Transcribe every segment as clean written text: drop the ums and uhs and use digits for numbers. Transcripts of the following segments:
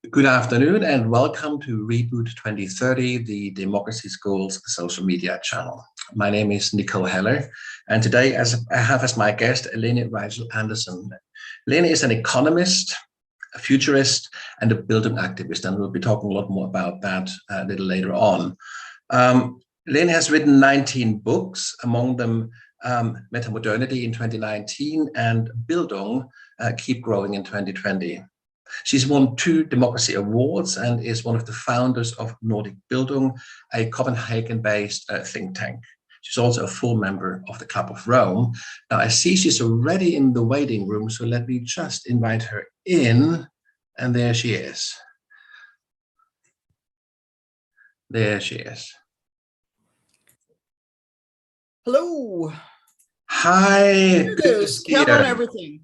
Good afternoon and welcome to Reboot 2030, the Democracy School's social media channel. My name is Nico Heller, and today I have as my guest Lene Rachel Andersen. Lene is an economist, a futurist, and a Bildung activist, and we'll be talking a lot more about that a little later on. Lene has written 19 books, among them Metamodernity in 2019 and Bildung, Keep Growing in 2020. She's won 2 democracy awards and is one of the founders of Nordic Bildung, a Copenhagen-based think tank. She's also a full member of the Club of Rome. Now, I see she's already in the waiting room, so let me just invite her in. And there she is. There she is. Hello. Hi. Good to see you. Count on everything.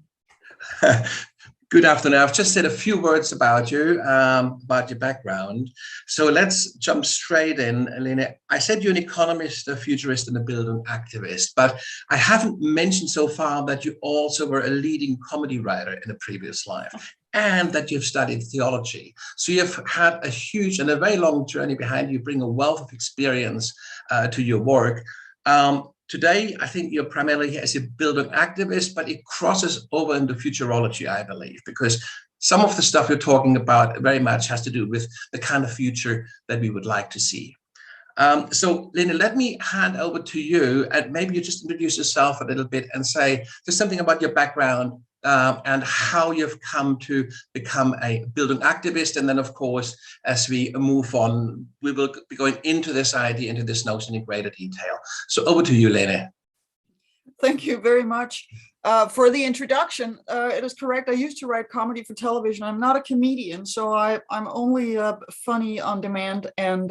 Good afternoon. I've just said a few words about you, about your background. So let's jump straight in, Lene. I said you're an economist, a futurist, and a Bildung activist, but I haven't mentioned so far that you also were a leading comedy writer in a previous life, and that you've studied theology. So you've had a huge and a very long journey behind you, bring a wealth of experience to your work. Today, I think you're primarily here as a Bildung activist, but it crosses over into futurology, I believe, because some of the stuff you're talking about very much has to do with the kind of future that we would like to see. So, Lene, let me hand over to you, and maybe you just introduce yourself a little bit and say just something about your background and how you've come to become a Bildung activist. And then, of course, as we move on, we will be going into this idea, into this notion in greater detail. So over to you, Lene. Thank you very much for the introduction. It is correct. I used to write comedy for television. I'm not a comedian, so I'm only funny on demand. And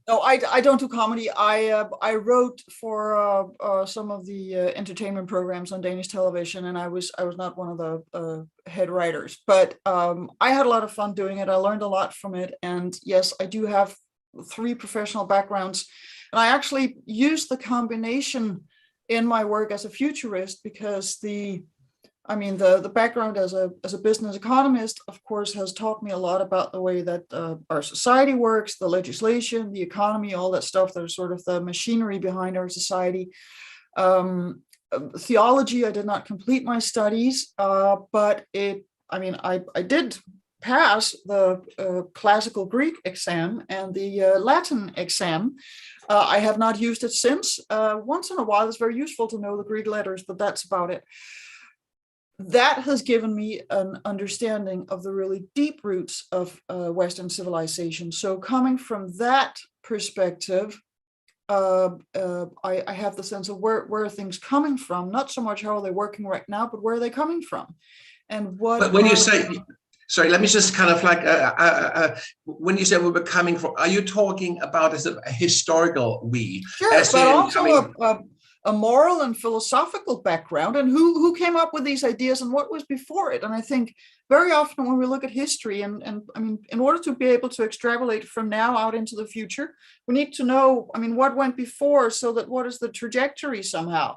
no, I don't do comedy. I wrote for some of the entertainment programs on Danish television, and I was not one of the head writers. But I had a lot of fun doing it. I learned a lot from it. And yes, I do have 3 professional backgrounds, and I actually use the combination in my work as a futurist, because the background as a business economist, of course, has taught me a lot about the way that our society works, the legislation, the economy, all that stuff that is sort of the machinery behind our society. Theology, I did not complete my studies, but I did pass the classical Greek exam and the Latin exam. I have not used it since. Once in a while, it's very useful to know the Greek letters, but that's about it. That has given me an understanding of the really deep roots of Western civilization. So coming from that perspective, I have the sense of where are things coming from, not so much how are they working right now, but where are they coming from? And what. But when you say, sorry, let me just kind of like, when you say we were coming from, are you talking about as a historical we? Sure, but also a moral and philosophical background, and who came up with these ideas and what was before it. And I think very often when we look at history, and I mean, in order to be able to extrapolate from now out into the future, we need to know, what went before, so that what is the trajectory somehow.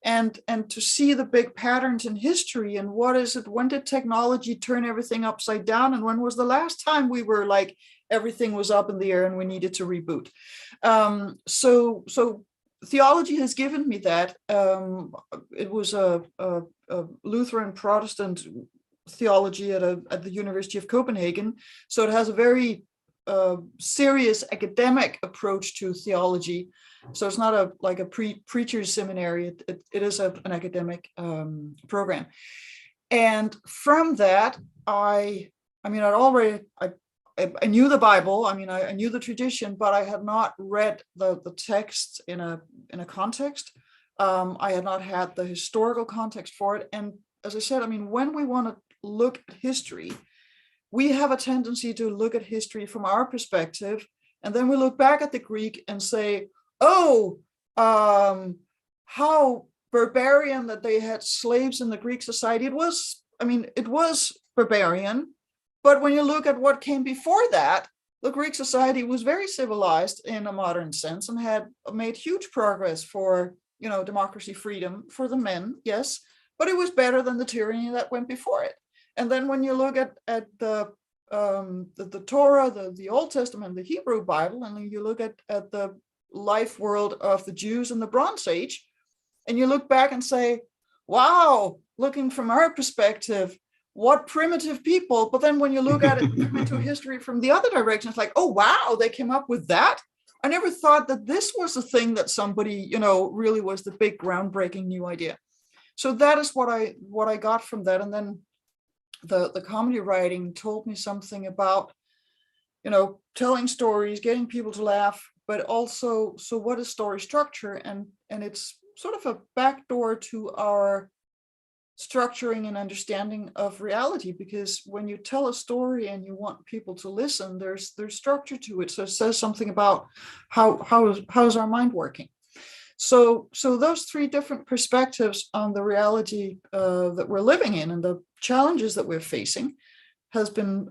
And to see the big patterns in history, and what is it, when did technology turn everything upside down, and when was the last time we were like everything was up in the air and we needed to reboot. So theology has given me that. It was a Lutheran Protestant theology at the University of Copenhagen, so it has a very serious academic approach to theology. So it's not a preacher's seminary. It is an academic program. And from that, I knew the Bible. I knew the tradition, but I had not read the text in a context. I had not had the historical context for it. And as I said, when we want to look at history, we have a tendency to look at history from our perspective, and then we look back at the Greek and say, oh, how barbarian that they had slaves in the Greek society. It was barbarian, but when you look at what came before that, the Greek society was very civilized in a modern sense and had made huge progress for, democracy, freedom for the men, yes, but it was better than the tyranny that went before it. And then when you look at the the Torah, the Old Testament, the Hebrew Bible, and you look at the life world of the Jews in the Bronze Age, and you look back and say, wow, looking from our perspective, what primitive people. But then when you look at it come into history from the other direction, it's like, oh, wow, they came up with that. I never thought that this was a thing that somebody, really was the big groundbreaking new idea. So that is what I got from that. And then the comedy writing told me something about, telling stories, getting people to laugh, but also, so what is story structure? And it's sort of a backdoor to our structuring and understanding of reality, because when you tell a story and you want people to listen, there's structure to it. So it says something about how is our mind working. So those three different perspectives on the reality that we're living in and the challenges that we're facing has been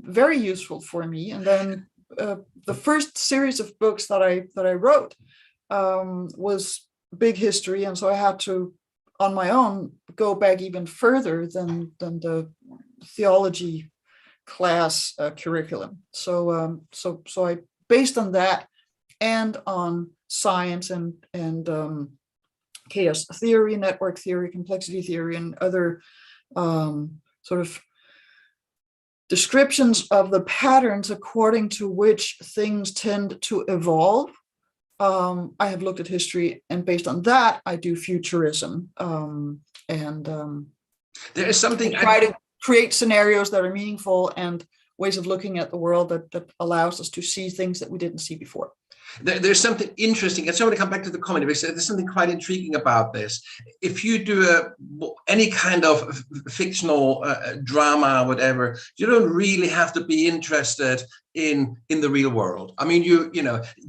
very useful for me. And then the first series of books that I wrote was big history, and so I had to, on my own, go back even further than the theology class curriculum. So I, based on that and on science and chaos theory, network theory, complexity theory, and other sort of descriptions of the patterns according to which things tend to evolve, I have looked at history, and based on that, I do futurism. There is something I try to create scenarios that are meaningful and ways of looking at the world that allows us to see things that we didn't see before. There's something interesting. I just want to come back to the comedy, because there's something quite intriguing about this. If you do any kind of fictional drama or whatever, you don't really have to be interested in the real world. I mean,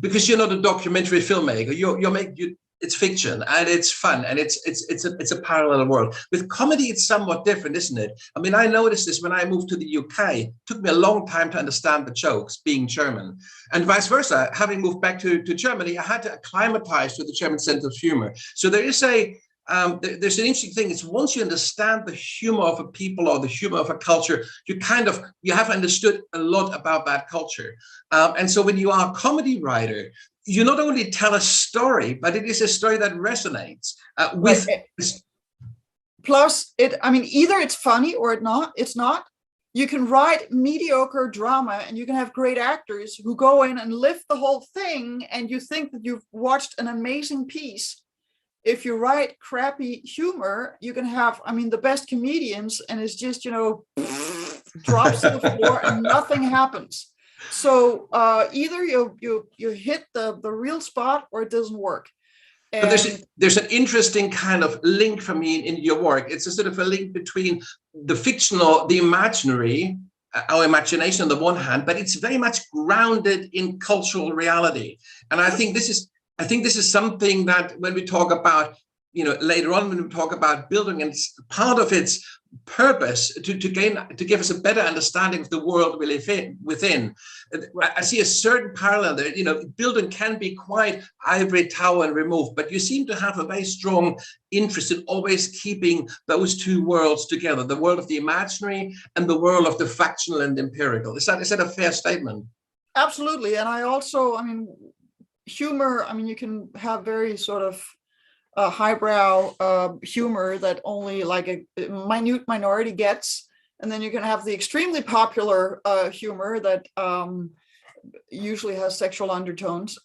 because you're not a documentary filmmaker. It's fiction and it's fun and it's a parallel world. With comedy, it's somewhat different, isn't it? I mean, I noticed this when I moved to the UK. It took me a long time to understand the jokes, being German, and vice versa. Having moved back to Germany, I had to acclimatize to the German sense of humor. So there's an interesting thing. It's once you understand the humor of a people or the humor of a culture, you have understood a lot about that culture. And so when you are a comedy writer, you not only tell a story, but it is a story that resonates with. Plus, either it's funny or it's not. You can write mediocre drama and you can have great actors who go in and lift the whole thing, and you think that you've watched an amazing piece. If you write crappy humor, you can have, the best comedians, and it's just, drops to the floor and nothing happens. So either you hit the real spot or it doesn't work. And but there's an interesting kind of link for me in your work. It's a sort of a link between the fictional, the imaginary, our imagination on the one hand, but it's very much grounded in cultural reality. And I think this is something that when we talk about, later on when we talk about Bildung, and it's part of its purpose to give us a better understanding of the world we live within. Right. I see a certain parallel there. Bildung can be quite ivory tower and removed, but you seem to have a very strong interest in always keeping those two worlds together: the world of the imaginary and the world of the factual and empirical. Is that a fair statement? Absolutely. And I also, humor, you can have very sort of highbrow humor that only like a minute minority gets, and then you can have the extremely popular humor that usually has sexual undertones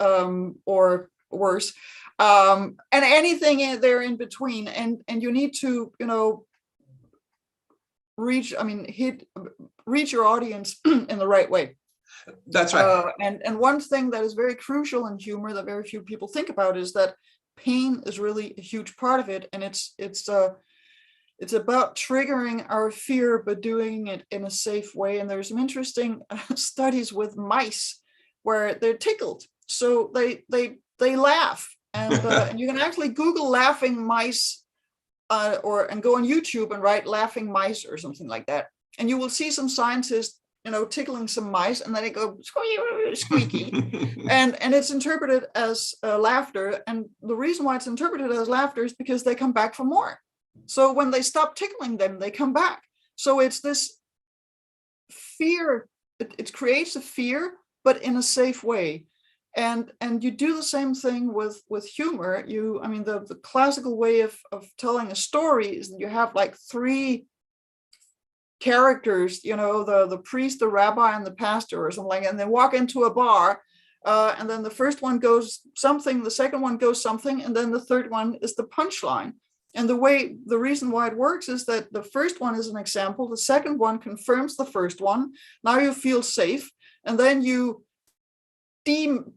or worse, and anything there in between, and you need to reach your audience in the right way. That's right. And one thing that is very crucial in humor that very few people think about is that pain is really a huge part of it, and it's about triggering our fear but doing it in a safe way. And there's some interesting studies with mice where they're tickled, so they laugh, and you can actually Google laughing mice and go on YouTube and write laughing mice or something like that, and you will see some scientists tickling some mice, and then they go squeaky, and it's interpreted as laughter. And the reason why it's interpreted as laughter is because they come back for more. So when they stop tickling them, they come back. So it's this fear it creates a fear, but in a safe way. And you do the same thing with humor. I mean, the classical way of telling a story is that you have like three characters, the priest, the rabbi, and the pastor or something like that, and they walk into a bar, and then the first one goes something, the second one goes something, and then the third one is the punchline. And the reason why it works is that the first one is an example, the second one confirms the first one, now you feel safe, and then you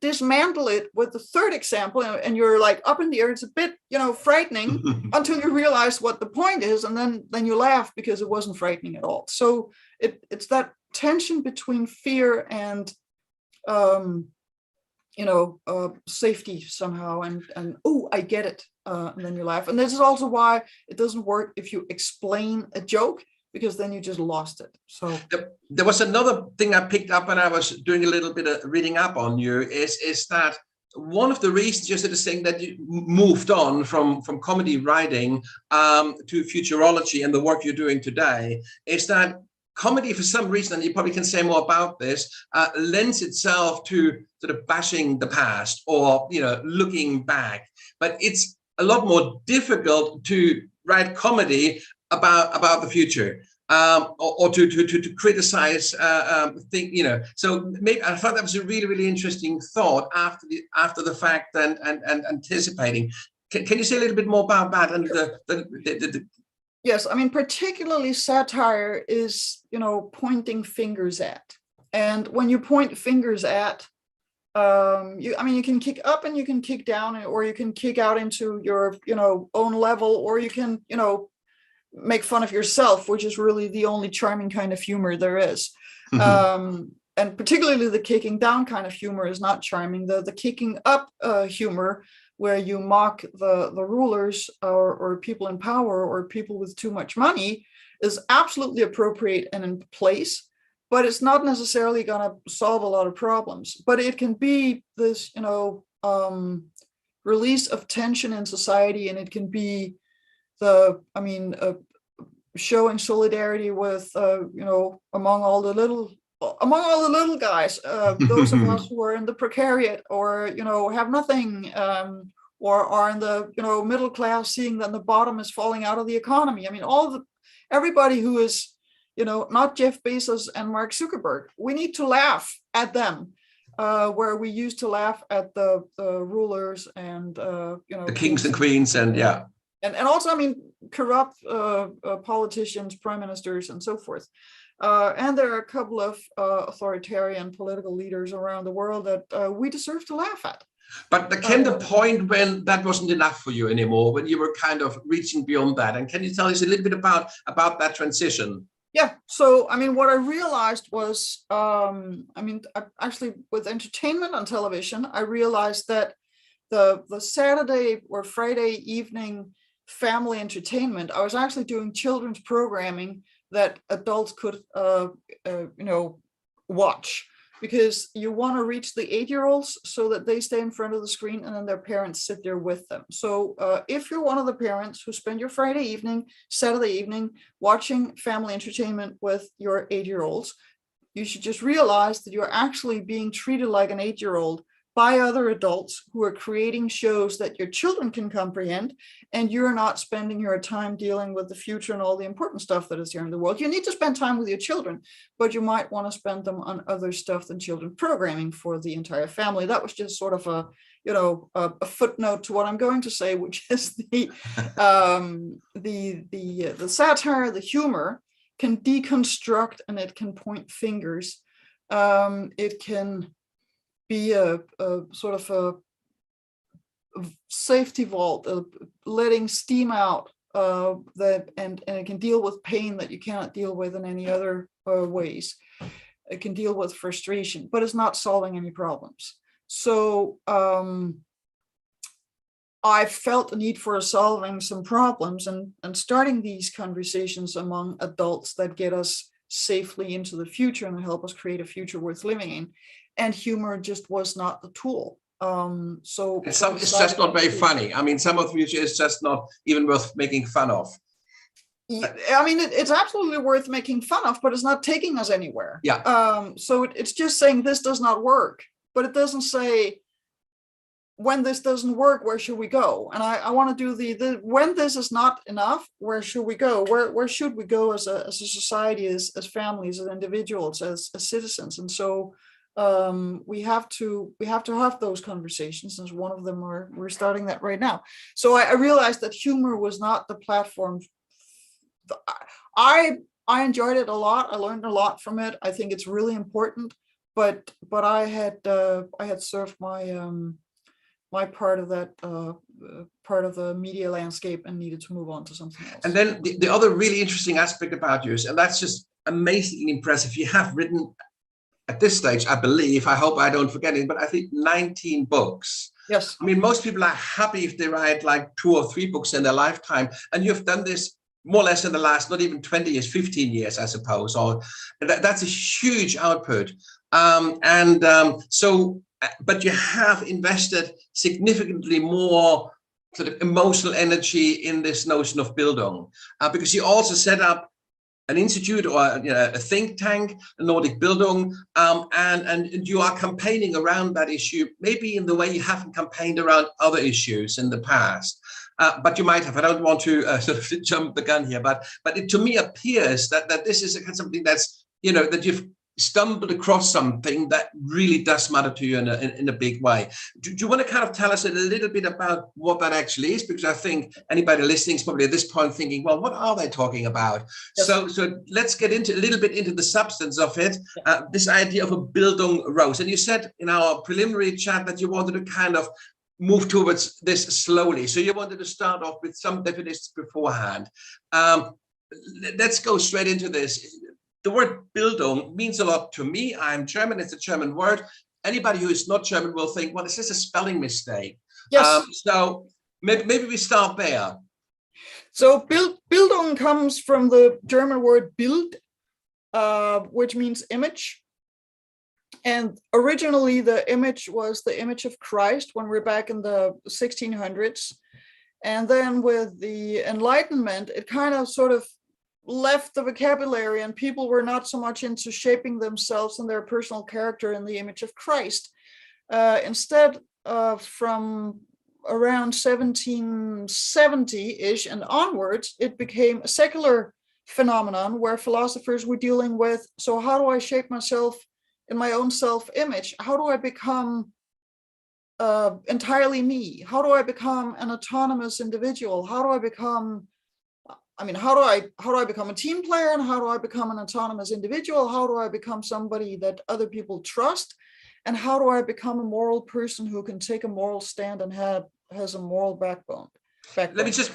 dismantle it with the third example, and you're like up in the air. It's a bit, frightening until you realize what the point is, and then you laugh because it wasn't frightening at all. So it's that tension between fear and safety somehow, and oh, I get it, and then you laugh. And this is also why it doesn't work if you explain a joke, because then you just lost it. So there was another thing I picked up when I was doing a little bit of reading up on you, is that one of the reasons you're sort of saying that you moved on from comedy writing to futurology and the work you're doing today is that comedy, for some reason, and you probably can say more about this, lends itself to sort of bashing the past or looking back, but it's a lot more difficult to write comedy about the future, or to criticize so maybe I thought that was a really, really interesting thought after the fact and anticipating. Can you say a little bit more about that and the Yes, I mean, particularly satire is pointing fingers at, and when you point fingers at, you can kick up and you can kick down, or you can kick out into your own level, or you can make fun of yourself, which is really the only charming kind of humor there is. And particularly the kicking down kind of humor is not charming. The kicking up humor, where you mock the rulers or people in power or people with too much money, is absolutely appropriate and in place, but it's not necessarily going to solve a lot of problems. But it can be this release of tension in society, and it can be showing solidarity with among all the little guys, those of us who are in the precariat or have nothing, or are in the middle class, seeing that the bottom is falling out of the economy. I mean, everybody who is not Jeff Bezos and Mark Zuckerberg. We need to laugh at them, where we used to laugh at the rulers and the kings and queens and yeah. And also, I mean, corrupt politicians, prime ministers, and so forth. And there are a couple of authoritarian political leaders around the world that we deserve to laugh at. But there came the point when that wasn't enough for you anymore, when you were kind of reaching beyond that. And can you tell us a little bit about that transition? Yeah. So, I mean, what I realized was, actually with entertainment on television, I realized that the Saturday or Friday evening family entertainment, I was actually doing children's programming that adults could watch, because you want to reach the 8-year-olds so that they stay in front of the screen and then their parents sit there with them. So if you're one of the parents who spend your Friday evening, Saturday evening watching family entertainment with your 8-year-olds, you should just realize that you're actually being treated like an 8-year-old by other adults who are creating shows that your children can comprehend, and you're not spending your time dealing with the future and all the important stuff that is here in the world. You need to spend time with your children, but you might want to spend them on other stuff than children programming for the entire family. That was just sort of a footnote to what I'm going to say, which is the satire, the humor can deconstruct, and it can point fingers. It can be a sort of a safety vault, letting steam out, and it can deal with pain that you cannot deal with in any other ways. It can deal with frustration, but it's not solving any problems. So I felt the need for solving some problems and starting these conversations among adults that get us safely into the future and help us create a future worth living in. And humor just was not the tool. So it's just not very funny. I mean, some of which is just not even worth making fun of. I mean, it's absolutely worth making fun of, but it's not taking us anywhere. Yeah. So it's just saying this does not work, but it doesn't say when this doesn't work, where should we go? And I want to do the when this is not enough, where should we go? Where should we go as a society, as families, as individuals, as citizens? And so we have to have those conversations. And one of them we're starting that right now. So I realized that humor was not the platform. I enjoyed it a lot. I learned a lot from it. I think it's really important. But I had served my part of that part of the media landscape and needed to move on to something else. And then the other really interesting aspect about you, and that's just amazingly impressive. You have written at this stage, I believe, I hope I don't forget it, but I think 19 books. Yes. I mean, most people are happy if they write like 2 or 3 books in their lifetime. And you've done this more or less in the last, not even 20 years, 15 years, I suppose. Or that's a huge output. But you have invested significantly more sort of emotional energy in this notion of Bildung, because you also set up an institute or a think tank, a Nordic Bildung, and you are campaigning around that issue, maybe in the way you haven't campaigned around other issues in the past. But you might have. I don't want to sort of jump the gun here, but it to me appears that this is something that's, that you've stumbled across something that really does matter to you in a big way. Do you want to kind of tell us a little bit about what that actually is? Because I think anybody listening is probably at this point thinking, well, what are they talking about? Yes. So let's get a little bit into the substance of it, this idea of a Bildung Rose. And you said in our preliminary chat that you wanted to kind of move towards this slowly. So you wanted to start off with some definitions beforehand. Let's go straight into this. The word Bildung means a lot to me. I'm German, it's a German word. Anybody who is not German will think, well, is this a spelling mistake? Yes. So maybe we start there. So Bildung comes from the German word Bild, which means image. And originally the image was the image of Christ when we're back in the 1600s. And then with the Enlightenment, it kind of sort of left the vocabulary, and people were not so much into shaping themselves and their personal character in the image of Christ. Instead, from around 1770-ish and onwards, it became a secular phenomenon where philosophers were dealing with, so how do I shape myself in my own self-image? How do I become entirely me? How do I become an autonomous individual? How do I become how do I become a team player, and how do I become an autonomous individual? How do I become somebody that other people trust? And how do I become a moral person who can take a moral stand and has a moral backbone? Let me just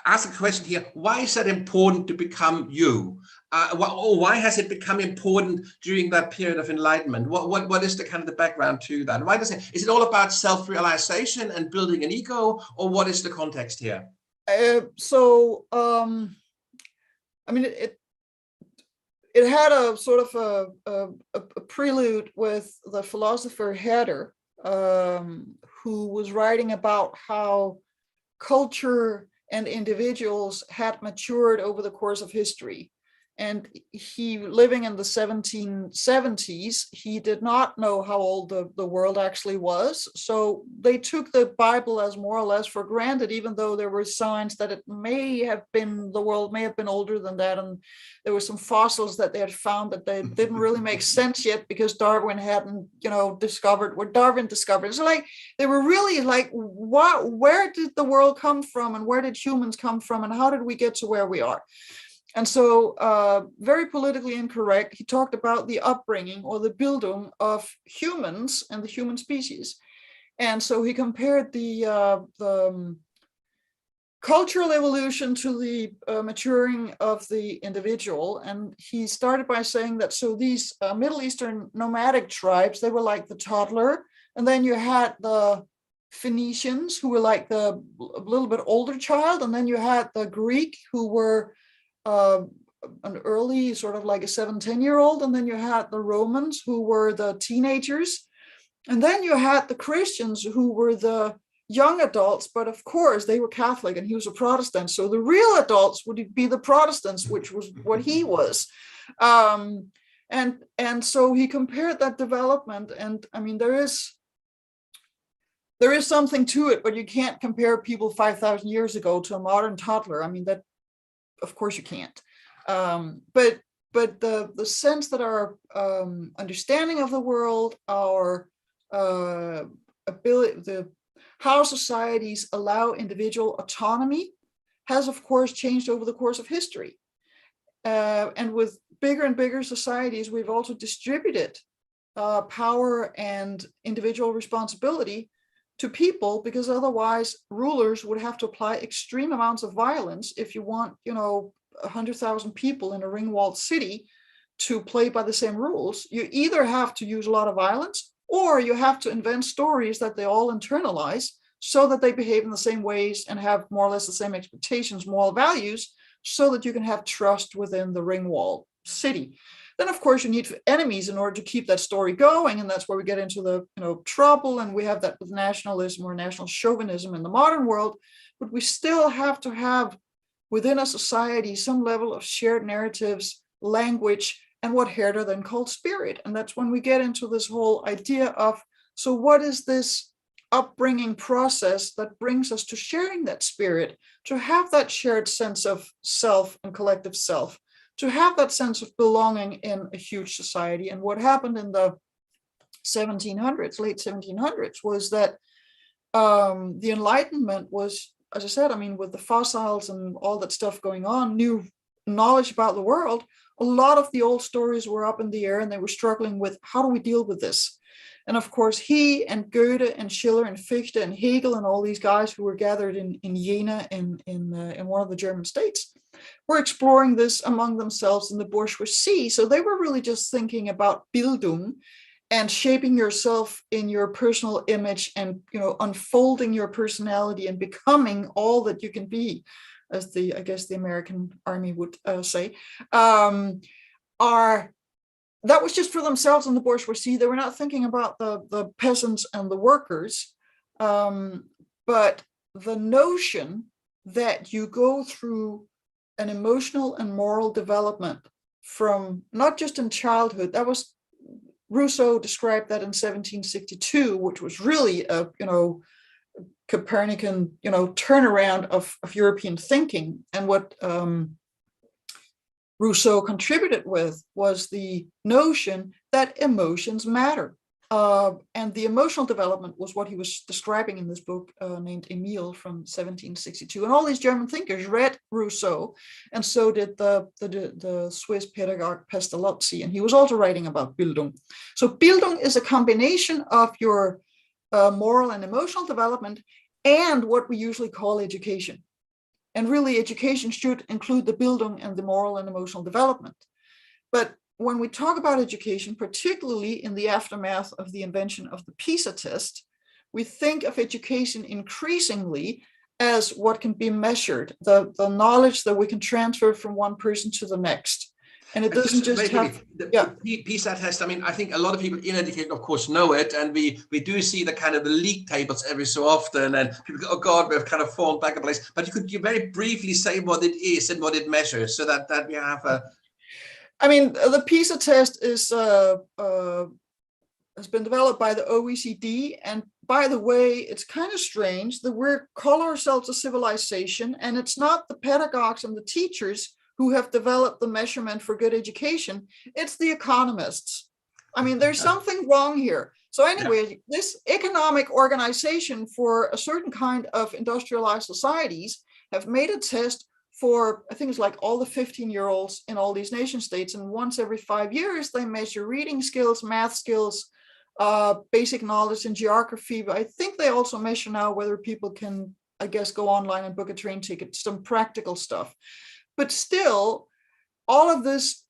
ask a question here. Why is that important to become you? Why has it become important during that period of enlightenment? What is the kind of the background to that? Why is it all about self-realization and building an ego, or what is the context here? It had a sort of a prelude with the philosopher Herder, who was writing about how culture and individuals had matured over the course of history. And he, living in the 1770s, he did not know how old the world actually was. So they took the Bible as more or less for granted, even though there were signs that the world may have been older than that. And there were some fossils that they had found that they didn't really make sense yet because Darwin hadn't, discovered what Darwin discovered. So they were really where did the world come from, and where did humans come from, and how did we get to where we are? And so, very politically incorrect, he talked about the upbringing or the Bildung of humans and the human species. And so he compared the cultural evolution to the maturing of the individual. And he started by saying that, so these Middle Eastern nomadic tribes, they were like the toddler. And then you had the Phoenicians, who were like a little bit older child. And then you had the Greek, who were an early sort of like a 7-10-year-old, and then you had the Romans, who were the teenagers, and then you had the Christians, who were the young adults, but of course they were Catholic and he was a Protestant. So the real adults would be the Protestants, which was what he was. And so he compared that development. And I mean, there is something to it, but you can't compare people 5,000 years ago to a modern toddler. I mean, that, of course you can't. But the sense that our understanding of the world, our ability, how societies allow individual autonomy has, of course, changed over the course of history. And with bigger and bigger societies, we've also distributed power and individual responsibility to people, because otherwise rulers would have to apply extreme amounts of violence if you want, 100,000 people in a ring-walled city to play by the same rules. You either have to use a lot of violence, or you have to invent stories that they all internalize so that they behave in the same ways and have more or less the same expectations, moral values, so that you can have trust within the ring-walled city. Then, of course, you need enemies in order to keep that story going, and that's where we get into the trouble, and we have that with nationalism or national chauvinism in the modern world. But we still have to have within a society some level of shared narratives, language, and what Herder then called spirit. And that's when we get into this whole idea of, so what is this upbringing process that brings us to sharing that spirit, to have that shared sense of self and collective self, to have that sense of belonging in a huge society. And what happened in the 1700s, late 1700s, was that the Enlightenment was, as I said, I mean, with the fossils and all that stuff going on, new knowledge about the world, a lot of the old stories were up in the air, and they were struggling with, how do we deal with this? And of course, he and Goethe and Schiller and Fichte and Hegel and all these guys who were gathered in Jena in one of the German states were exploring this among themselves in the bourgeoisie. So they were really just thinking about Bildung and shaping yourself in your personal image and unfolding your personality and becoming all that you can be, as I guess the American army would say, that was just for themselves in the bourgeoisie. They were not thinking about the peasants and the workers. But the notion that you go through an emotional and moral development from not just in childhood, that was Rousseau described that in 1762, which was really a Copernican turnaround of European thinking. And what Rousseau contributed with was the notion that emotions matter. And the emotional development was what he was describing in this book named Emile from 1762. And all these German thinkers read Rousseau, and so did the Swiss pedagogue Pestalozzi, and he was also writing about Bildung. So Bildung is a combination of your moral and emotional development and what we usually call education. And really, education should include the Bildung and the moral and emotional development. But when we talk about education, particularly in the aftermath of the invention of the Pisa Test, we think of education increasingly as what can be measured, the knowledge that we can transfer from one person to the next. And it doesn't just have the Pisa Test. I mean, I think a lot of people in education, of course, know it, and we do see the kind of the league tables every so often, and people go, oh God, we've kind of fallen back a place. But you could very briefly say what it is and what it measures, so that we have a. I mean, the Pisa Test is has been developed by the OECD, and by the way, it's kind of strange that we call ourselves a civilization, and it's not the pedagogues and the teachers who have developed the measurement for good education, it's the economists. I mean, there's something wrong here. So anyway, this economic organization for a certain kind of industrialized societies have made a test for, I think it's like all the 15-year-olds in all these nation states. And once every 5 years, they measure reading skills, math skills, basic knowledge in geography. But I think they also measure now whether people can, I guess, go online and book a train ticket, some practical stuff. But still, all of this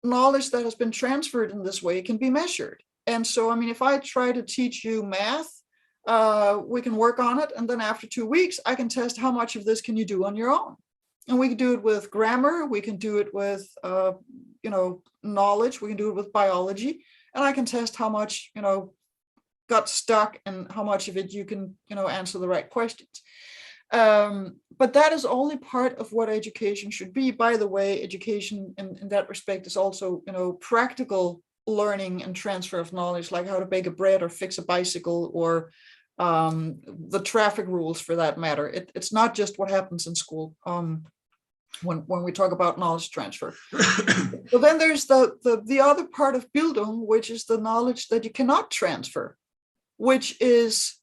knowledge that has been transferred in this way can be measured. And so, I mean, if I try to teach you math, we can work on it. And then after 2 weeks, I can test how much of this can you do on your own. And we can do it with grammar. We can do it with, knowledge. We can do it with biology. And I can test how much, got stuck and how much of it you can, answer the right questions. But that is only part of what education should be. By the way, education in that respect is also, practical learning and transfer of knowledge, like how to bake a bread or fix a bicycle, or the traffic rules for that matter. It's not just what happens in school when we talk about knowledge transfer. But then there's the other part of Bildung, which is the knowledge that you cannot transfer, which is,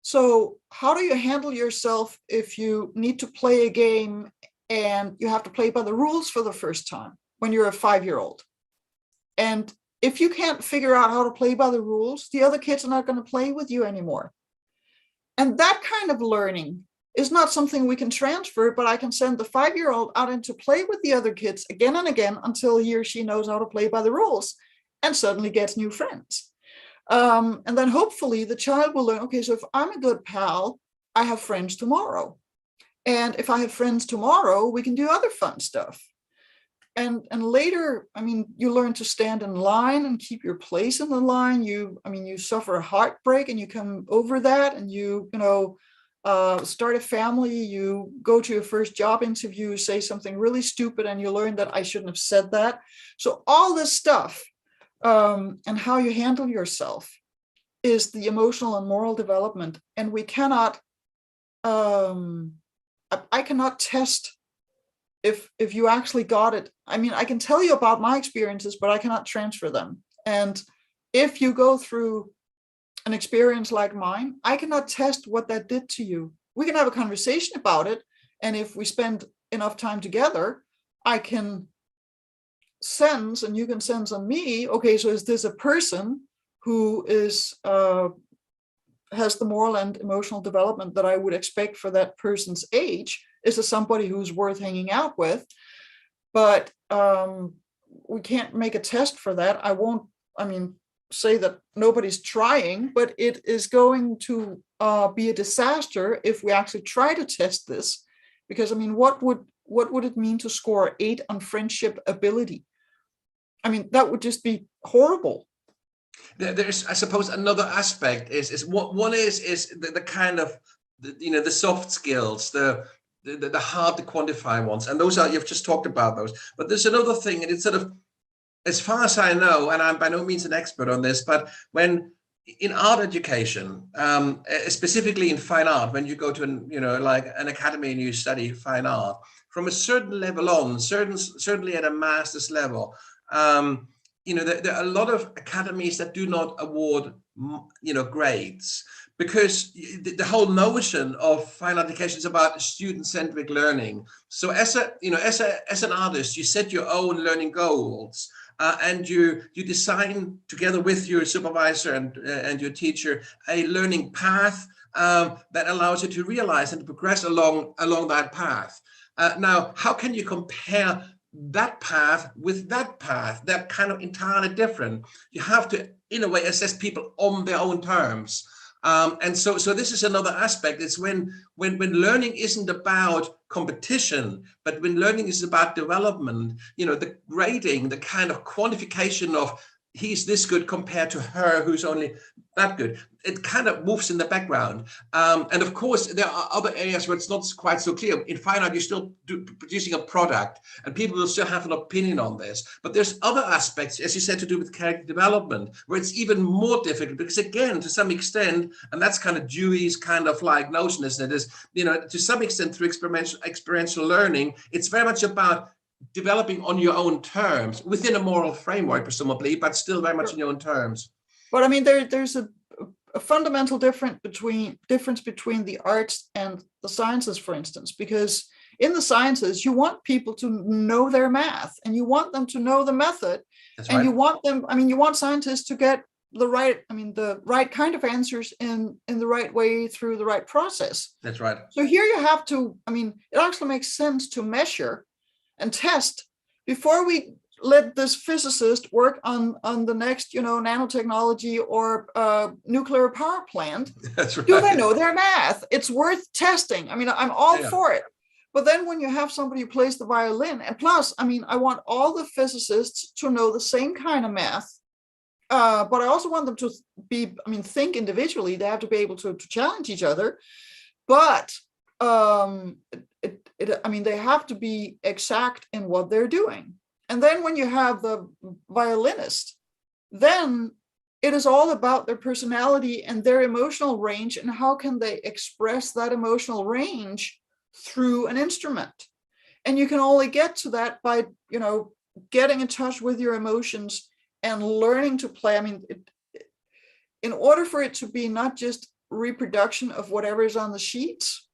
so how do you handle yourself if you need to play a game and you have to play by the rules for the first time when you're a 5-year-old? And if you can't figure out how to play by the rules, the other kids are not going to play with you anymore. And that kind of learning is not something we can transfer, but I can send the 5-year-old out into play with the other kids again and again until he or she knows how to play by the rules and suddenly gets new friends. And then hopefully the child will learn, okay, so if I'm a good pal, I have friends tomorrow. And if I have friends tomorrow, we can do other fun stuff. And later, you learn to stand in line and keep your place in the line. You suffer a heartbreak and you come over that, and you start a family, you go to your first job interview, say something really stupid, and you learn that I shouldn't have said that. So all this stuff and how you handle yourself is the emotional and moral development. And we cannot, I cannot test if you actually got it. I can tell you about my experiences, but I cannot transfer them. And if you go through an experience like mine, I cannot test what that did to you. We can have a conversation about it. And if we spend enough time together, I can sense, and you can sense on me, okay, so is this a person who is has the moral and emotional development that I would expect for that person's age? Is this somebody who's worth hanging out with? But we can't make a test for that. I won't, say that nobody's trying, but it is going to be a disaster if we actually try to test this. Because what would it mean to score 8 on friendship ability? That would just be horrible. There's, I suppose, another aspect is what one is the kind of the soft skills, the hard to quantify ones, and those are, you've just talked about those. But there's another thing, and it's sort of, as far as I know, and I'm by no means an expert on this, but when in art education, specifically in fine art, when you go to like an academy and you study fine art, from a certain level on, certainly at a master's level, there are a lot of academies that do not award grades, because the whole notion of fine art education is about student-centric learning. So as an artist, you set your own learning goals. And you design together with your supervisor and your teacher a learning path that allows you to realize and to progress along that path. Now, how can you compare that path with that path? They're kind of entirely different. You have to, in a way, assess people on their own terms. And so this is another aspect. It's when learning isn't about competition, but when learning is about development, the grading, the kind of quantification of he's this good compared to her who's only that good, it kind of moves in the background. And of course, there are other areas where it's not quite so clear. In fine art, you're still producing a product, and people will still have an opinion on this. But there's other aspects, as you said, to do with character development, where it's even more difficult, because again, to some extent, and that's kind of Dewey's kind of like notion, isn't it, is, to some extent through experiential learning, it's very much about developing on your own terms within a moral framework, presumably, but still very much in your own terms. But there's a fundamental difference between the arts and the sciences, for instance, because in the sciences, you want people to know their math, and you want them to know the method. That's and right. You want them, you want scientists to get the right kind of answers in the right way through the right process. That's right. So here you have to, it actually makes sense to measure and test before we let this physicist work on the next, nanotechnology or nuclear power plant. That's right. Do they know their math? It's worth testing. I'm all for it. But then when you have somebody who plays the violin, and plus, I want all the physicists to know the same kind of math but I also want them to think individually. They have to be able to challenge each other, but they have to be exact in what they're doing. And then when you have the violinist, then it is all about their personality and their emotional range, and how can they express that emotional range through an instrument. And you can only get to that by, getting in touch with your emotions and learning to play. In order for it to be not just reproduction of whatever is on the sheets,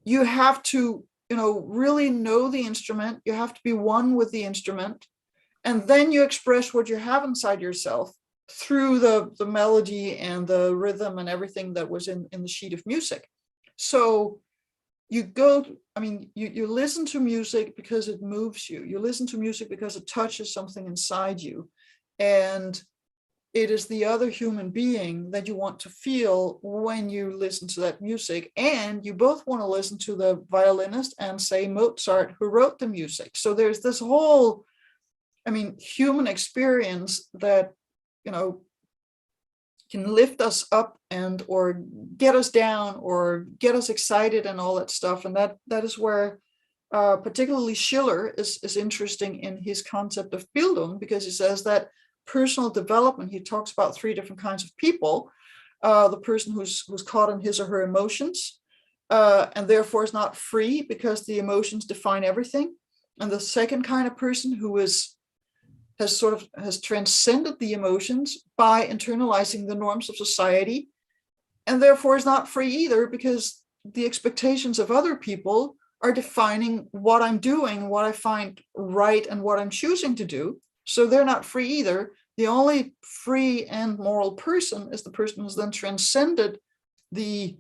you have to, really know the instrument. You have to be one with the instrument. And then you express what you have inside yourself through the melody and the rhythm and everything that was in the sheet of music. So you listen to music because it moves you. You listen to music because it touches something inside you. And it is the other human being that you want to feel when you listen to that music. And you both want to listen to the violinist and say Mozart, who wrote the music. So there's this whole, human experience that, can lift us up or get us down or get us excited and all that stuff. And that is where particularly Schiller is interesting in his concept of Bildung, because he says that personal development, he talks about three different kinds of people. The person who's caught in his or her emotions, and therefore is not free because the emotions define everything. And the second kind of person who has transcended the emotions by internalizing the norms of society, and therefore is not free either, because the expectations of other people are defining what I'm doing, what I find right, and what I'm choosing to do. So they're not free either. The only free and moral person is the person who's then transcended the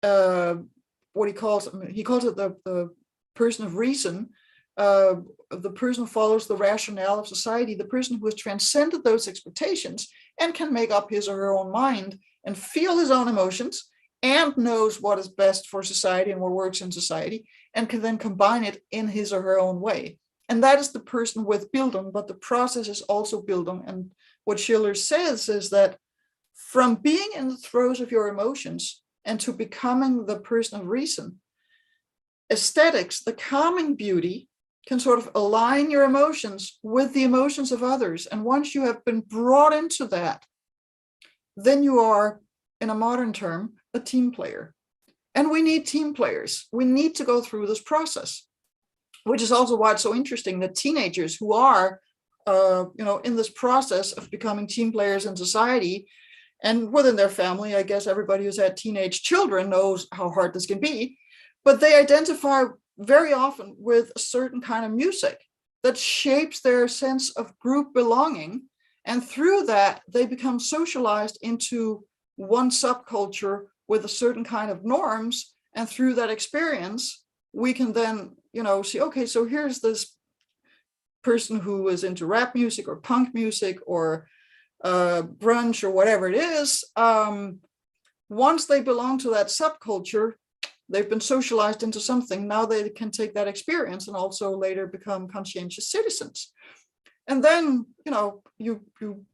what he calls it the person of reason, the person who follows the rationale of society, the person who has transcended those expectations and can make up his or her own mind and feel his own emotions and knows what is best for society and what works in society, and can then combine it in his or her own way. And that is the person with Bildung, but the process is also Bildung. And what Schiller says is that from being in the throes of your emotions and to becoming the person of reason, aesthetics, the calming beauty, can sort of align your emotions with the emotions of others. And once you have been brought into that, then you are, in a modern term, a team player. And we need team players. We need to go through this process, which is also why it's so interesting that teenagers who are, in this process of becoming team players in society and within their family, I guess everybody who's had teenage children knows how hard this can be, but they identify very often with a certain kind of music that shapes their sense of group belonging. And through that, they become socialized into one subculture with a certain kind of norms. And through that experience, we can then, see, okay, so here's this person who is into rap music or punk music or grunge or whatever it is. Once they belong to that subculture, they've been socialized into something. Now they can take that experience and also later become conscientious citizens. And then, you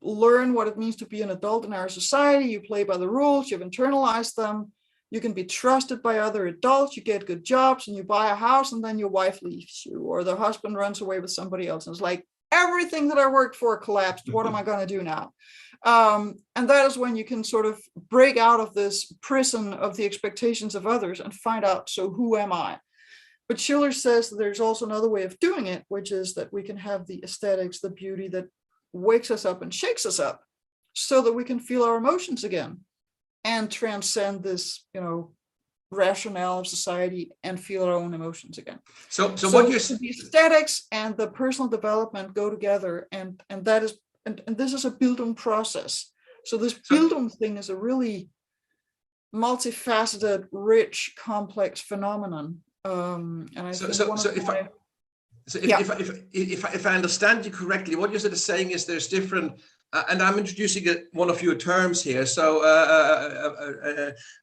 learn what it means to be an adult in our society. You play by the rules, you've internalized them. You can be trusted by other adults, you get good jobs and you buy a house, and then your wife leaves you or the husband runs away with somebody else. And it's like, everything that I worked for collapsed. What am I going to do now? And that is when you can sort of break out of this prison of the expectations of others and find out, so who am I? But Schiller says that there's also another way of doing it, which is that we can have the aesthetics, the beauty that wakes us up and shakes us up so that we can feel our emotions again and transcend this, rationale of society and feel our own emotions again. So what you're the aesthetics and the personal development go together, and that is, and this is a Bildung process. So this Bildung thing is a really multifaceted, rich, complex phenomenon. And I think if I understand you correctly, what you're sort of saying is there's different. And I'm introducing one of your terms here. So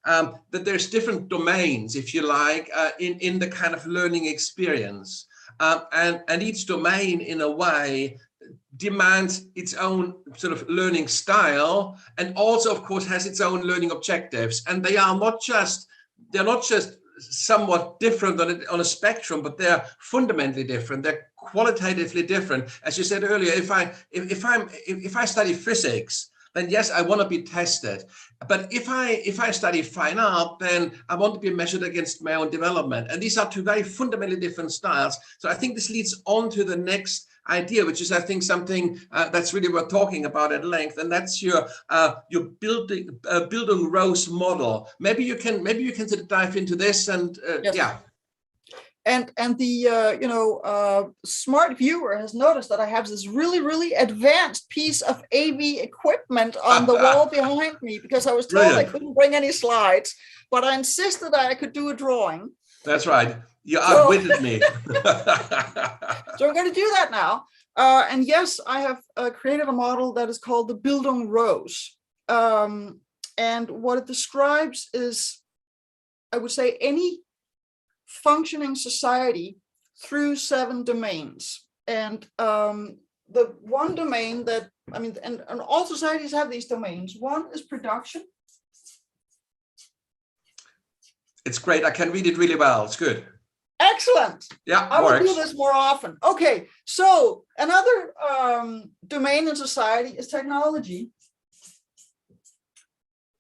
that there's different domains, if you like, in the kind of learning experience, and each domain, in a way, demands its own sort of learning style, and also, of course, has its own learning objectives. And they're not just somewhat different on a spectrum, but they're fundamentally different. They're qualitatively different. As you said earlier, if I study physics, then yes, I want to be tested. But if I study fine art, then I want to be measured against my own development. And these are two very fundamentally different styles. So I think this leads on to the next idea, which is, I think, something that's really worth talking about at length, and that's your Bildung Rose model. Maybe you can sort of dive into this and yes. Yeah. And the smart viewer has noticed that I have this really advanced piece of AV equipment on the wall behind me, because I was told Brilliant. I couldn't bring any slides, but I insisted that I could do a drawing. That's right. You outwitted me. So I'm going to do that now. And yes, I have created a model that is called the Bildung Rose. And what it describes is, I would say, any functioning society through 7 domains. And the one domain that, and all societies have these domains. One is production. It's great. I can read it really well. It's good. Excellent. Yeah, I will do this more often. Okay, so another domain in society is technology.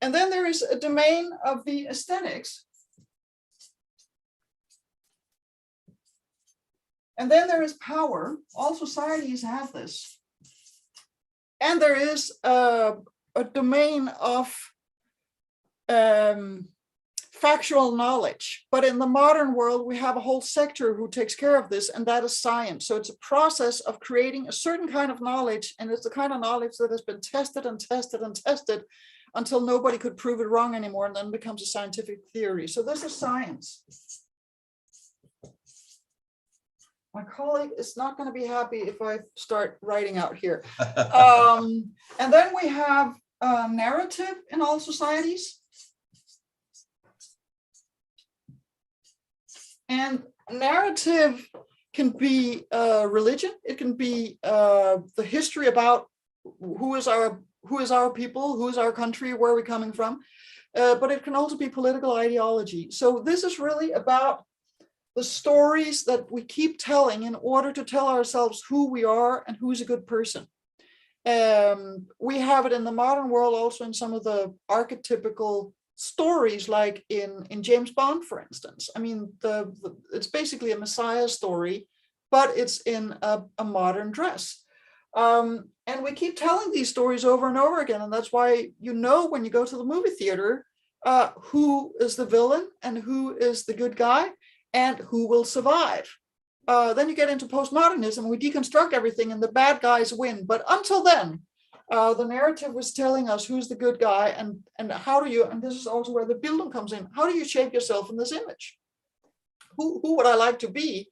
And then there is a domain of the aesthetics. And then there is power. All societies have this. And there is a domain of factual knowledge. But in the modern world, we have a whole sector who takes care of this, and that is science. So it's a process of creating a certain kind of knowledge, and it's the kind of knowledge that has been tested and tested and tested until nobody could prove it wrong anymore, and then becomes a scientific theory. So this is science. My colleague is not going to be happy if I start writing out here. And then we have narrative in all societies. And narrative can be religion. It can be the history about who is our people, who is our country, where are we coming from. But it can also be political ideology. So this is really about the stories that we keep telling in order to tell ourselves who we are and who's a good person. We have it in the modern world also in some of the archetypical stories, like in James Bond, for instance. I mean, it's basically a Messiah story, but it's in a modern dress. And we keep telling these stories over and over again. And that's why, when you go to the movie theater, who is the villain and who is the good guy and who will survive. Then you get into postmodernism, we deconstruct everything and the bad guys win. But until then, the narrative was telling us who's the good guy and how do you, and this is also where the Bildung comes in, how do you shape yourself in this image? Who would I like to be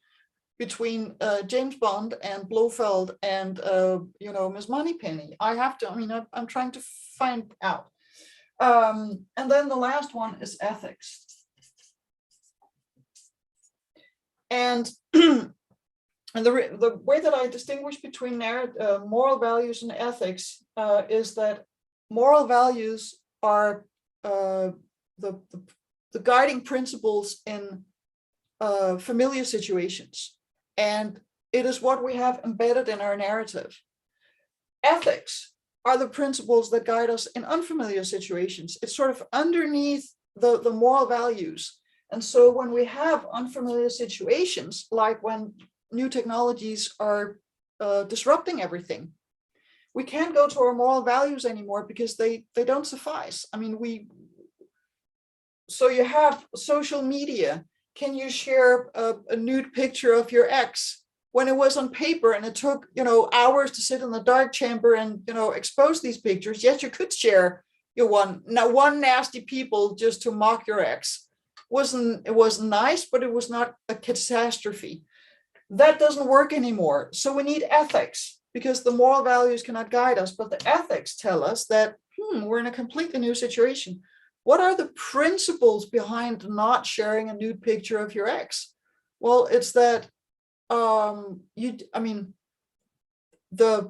between James Bond and Blofeld and, Miss Moneypenny? I'm trying to find out. And then the last one is ethics. And the way that I distinguish between moral values and ethics is that moral values are the guiding principles in familiar situations. And it is what we have embedded in our narrative. Ethics are the principles that guide us in unfamiliar situations. It's sort of underneath the moral values. And so when we have unfamiliar situations, like when new technologies are disrupting everything, we can't go to our moral values anymore because they don't suffice. So you have social media. Can you share a nude picture of your ex when it was on paper and it took, hours to sit in the dark chamber and, expose these pictures? Yes, you could share your one nasty people just to mock your ex. It wasn't nice, but it was not a catastrophe. That doesn't work anymore. So we need ethics, because the moral values cannot guide us, but the ethics tell us that we're in a completely new situation. What are the principles behind not sharing a nude picture of your ex? Well, it's that this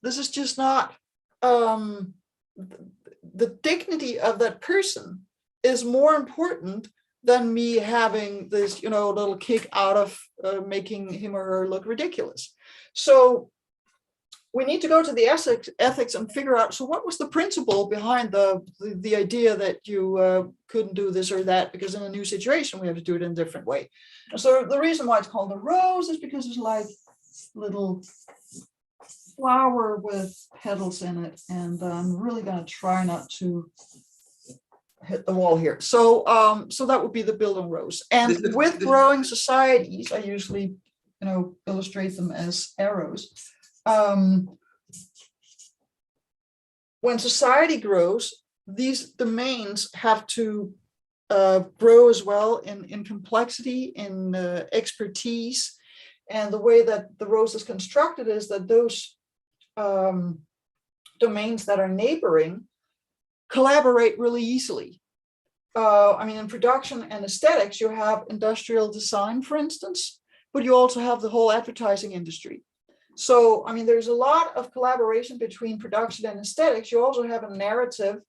is just not the dignity of that person is more important than me having this, little kick out of making him or her look ridiculous. So we need to go to the ethics and figure out, so what was the principle behind the idea that you couldn't do this or that, because in a new situation, we have to do it in a different way. And so the reason why it's called the rose is because it's like little flower with petals in it. And I'm really going to try not to hit the wall here. So so that would be the Bildung Rose. And with growing societies, I usually, illustrate them as arrows. When society grows, these domains have to grow as well in complexity, in expertise. And the way that the rose is constructed is that those domains that are neighboring collaborate really easily. In production and aesthetics, you have industrial design, for instance, but you also have the whole advertising industry. So, there's a lot of collaboration between production and aesthetics. You also have a narrative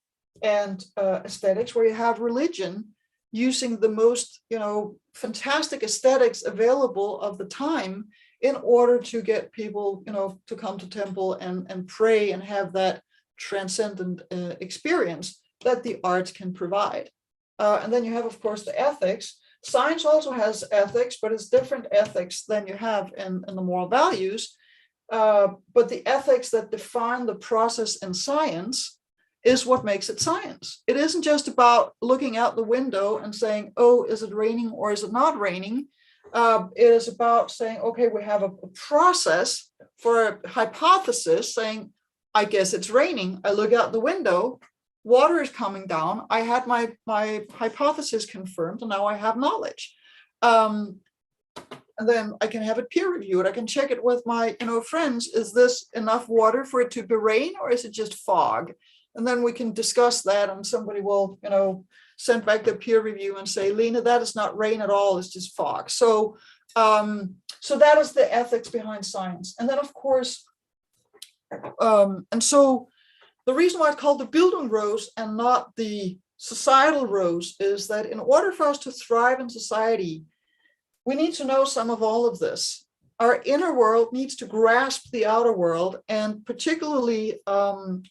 and aesthetics where you have religion using the most, fantastic aesthetics available of the time in order to get people, to come to temple and pray and have that transcendent experience that the arts can provide. And then you have, of course, the ethics. Science also has ethics, but it's different ethics than you have in the moral values. But the ethics that define the process in science is what makes it science. It isn't just about looking out the window and saying, oh, is it raining or is it not raining? It is about saying, okay, we have a process for a hypothesis saying, I guess it's raining. I look out the window, water is coming down. I had my hypothesis confirmed, and now I have knowledge. And then I can have it peer reviewed. I can check it with my, friends. Is this enough water for it to be rain, or is it just fog? And then we can discuss that, and somebody will, send back the peer review and say, Lene, that is not rain at all. It's just fog. So, so that is the ethics behind science. And then, of course, and so the reason why it's called the Bildung Rose and not the societal rose is that in order for us to thrive in society, we need to know some of all of this. Our inner world needs to grasp the outer world, and particularly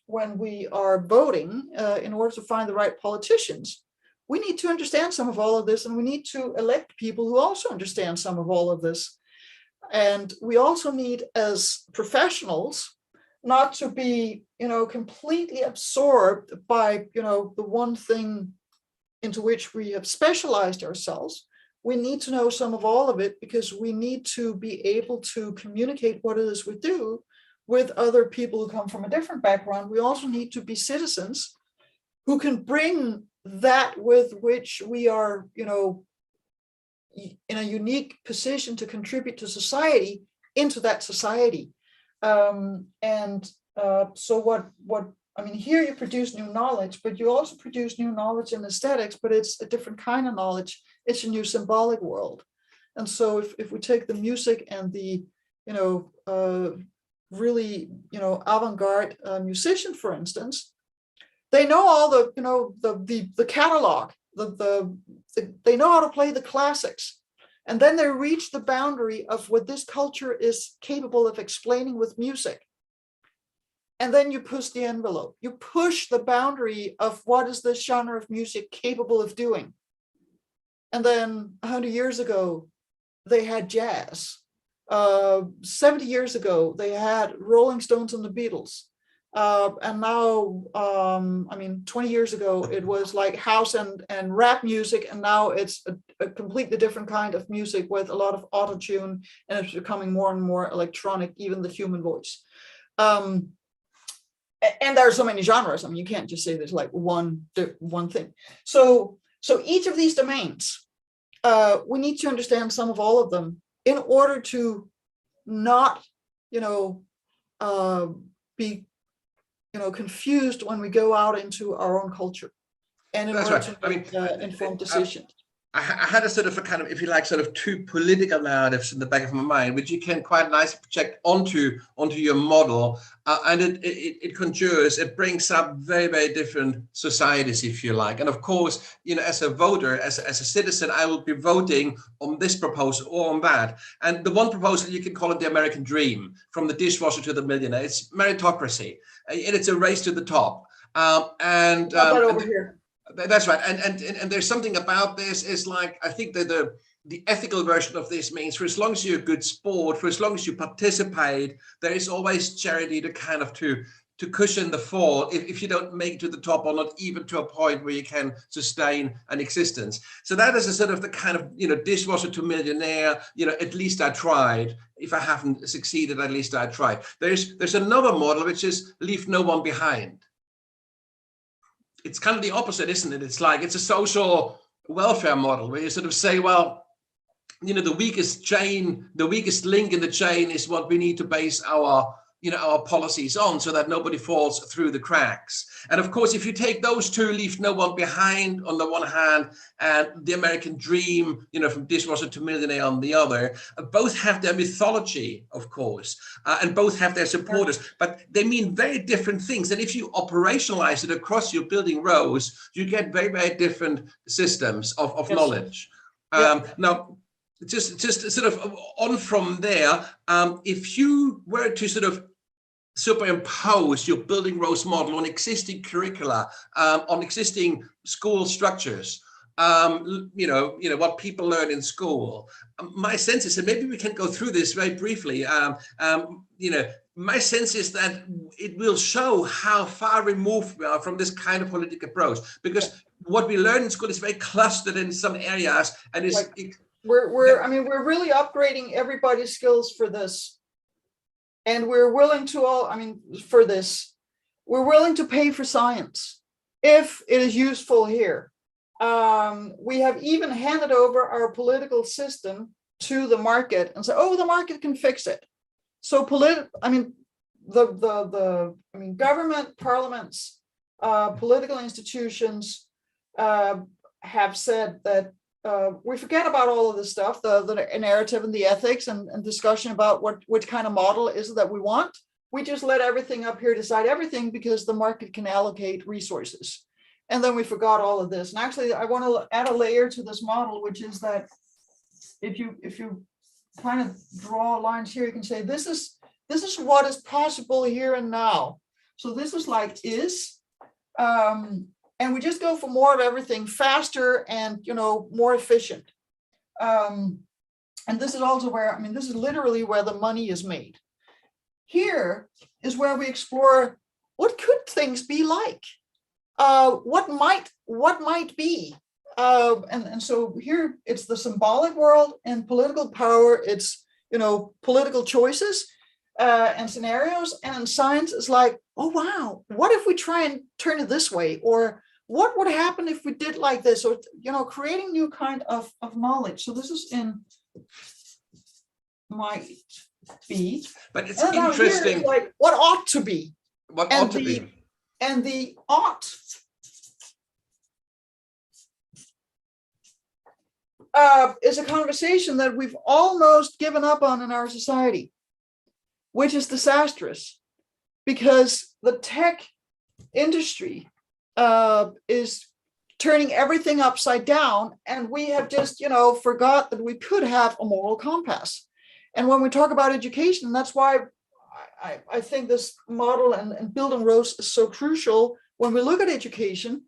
when we are voting in order to find the right politicians, we need to understand some of all of this, and we need to elect people who also understand some of all of this. And we also need, as professionals, not to be, completely absorbed by, the one thing into which we have specialized ourselves. We need to know some of all of it because we need to be able to communicate what it is we do with other people who come from a different background. We also need to be citizens who can bring that with which we are, in a unique position to contribute to society into that society. So here you produce new knowledge, but you also produce new knowledge in aesthetics, but it's a different kind of knowledge. It's a new symbolic world. And so if we take the music and the, really, avant-garde musician, for instance, they know all the, the catalog, they know how to play the classics. And then they reach the boundary of what this culture is capable of explaining with music. And then you push the envelope. You push the boundary of what is this genre of music capable of doing. And then 100 years ago, they had jazz. 70 years ago, they had Rolling Stones and the Beatles. And now, 20 years ago, it was like house and rap music. And now it's a completely different kind of music with a lot of auto-tune, and it's becoming more and more electronic, even the human voice. And there are so many genres. You can't just say there's like one thing. So each of these domains, we need to understand some of all of them in order to not, be, confused when we go out into our own culture and in order to make informed decisions. I had a sort of a kind of, if you like, sort of two political narratives in the back of my mind, which you can quite nicely project onto your model, and it conjures, it brings up very, very different societies, if you like. And of course, you know, as a voter, as a citizen, I will be voting on this proposal or on that. And the one proposal, you can call it the American dream, from the dishwasher to the millionaire. It's meritocracy, and it's a race to the top. Over here. That's right, and there's something about this is like, I think that the ethical version of this means, for as long as you're a good sport, for as long as you participate, there is always charity to kind of to cushion the fall if you don't make it to the top, or not even to a point where you can sustain an existence. So that is a sort of the kind of, you know, dishwasher to millionaire, you know, at least I tried. If I haven't succeeded, at least I tried. There's another model, which is leave no one behind. It's kind of the opposite, isn't it? It's like, it's a social welfare model where you sort of say, well, you know, the weakest link in the chain is what we need to base our, you know, our policies on, so that nobody falls through the cracks. And of course, if you take those two, leave no one behind on the one hand, and the American dream, you know, from dishwasher to millionaire on the other, both have their mythology, of course, and both have their supporters, but they mean very different things. And if you operationalize it across your Bildung Rose, you get very, very different systems of knowledge. Now, just sort of on from there, if you were to sort of superimpose your Bildung Rose model on existing curricula, on existing school structures, you know what people learn in school, my sense is, and maybe we can go through this very briefly, you know, my sense is that it will show how far removed we are from this kind of political approach, because what we learn in school is very clustered in some areas, and it's I mean, we're really upgrading everybody's skills for this. And we're willing to we're willing to pay for science if it is useful here. We have even handed over our political system to the market and said, oh, the market can fix it. So government, parliaments, political institutions have said that we forget about all of this stuff, the narrative and the ethics and discussion about which kind of model is it that we want. We just let everything up here decide everything because the market can allocate resources. And then we forgot all of this. And actually, I want to add a layer to this model, which is that if you kind of draw lines here, you can say this is what is possible here and now. So this is like and we just go for more of everything, faster and, you know, more efficient. And this is also where, I mean, this is literally where the money is made. Here is where we explore what could things be like, what might be, and so here it's the symbolic world and political power. It's, you know, political choices and scenarios, and in science is like, oh wow, what if we try and turn it this way, or what would happen if we did like this, or, you know, creating new kind of knowledge. So this is in might be, but it's interesting. Like what ought to be, and the ought is a conversation that we've almost given up on in our society, which is disastrous, because the tech industry is turning everything upside down, and we have just, you know, forgot that we could have a moral compass. And when we talk about education, that's why I think this model and Bildung Rose is so crucial. When we look at education,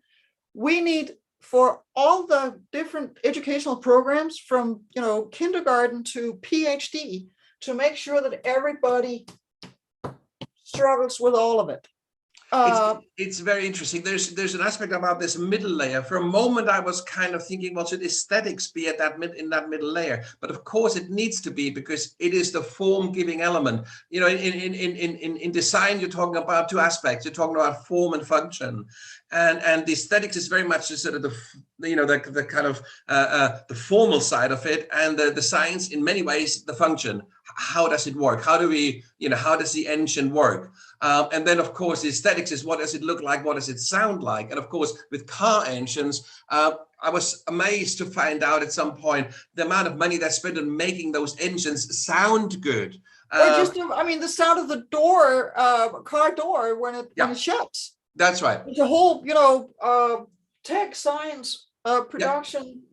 we need, for all the different educational programs from, you know, kindergarten to PhD, to make sure that everybody struggles with all of it. It's very interesting. There's an aspect about this middle layer. For a moment, I was kind of thinking, well, should aesthetics be at in that middle layer? But of course, it needs to be, because it is the form-giving element. You know, in design, you're talking about two aspects. You're talking about form and function. and the aesthetics is very much the sort of the kind of the formal side of it, and the science in many ways the function. How does it work? How do we, how does the engine work? And then of course the aesthetics is, what does it look like? What does it sound like? And of course with car engines, I was amazed to find out at some point the amount of money that's spent on making those engines sound good. Or just, the sound of the door, car door when it shuts. That's right. It's a whole, tech science production,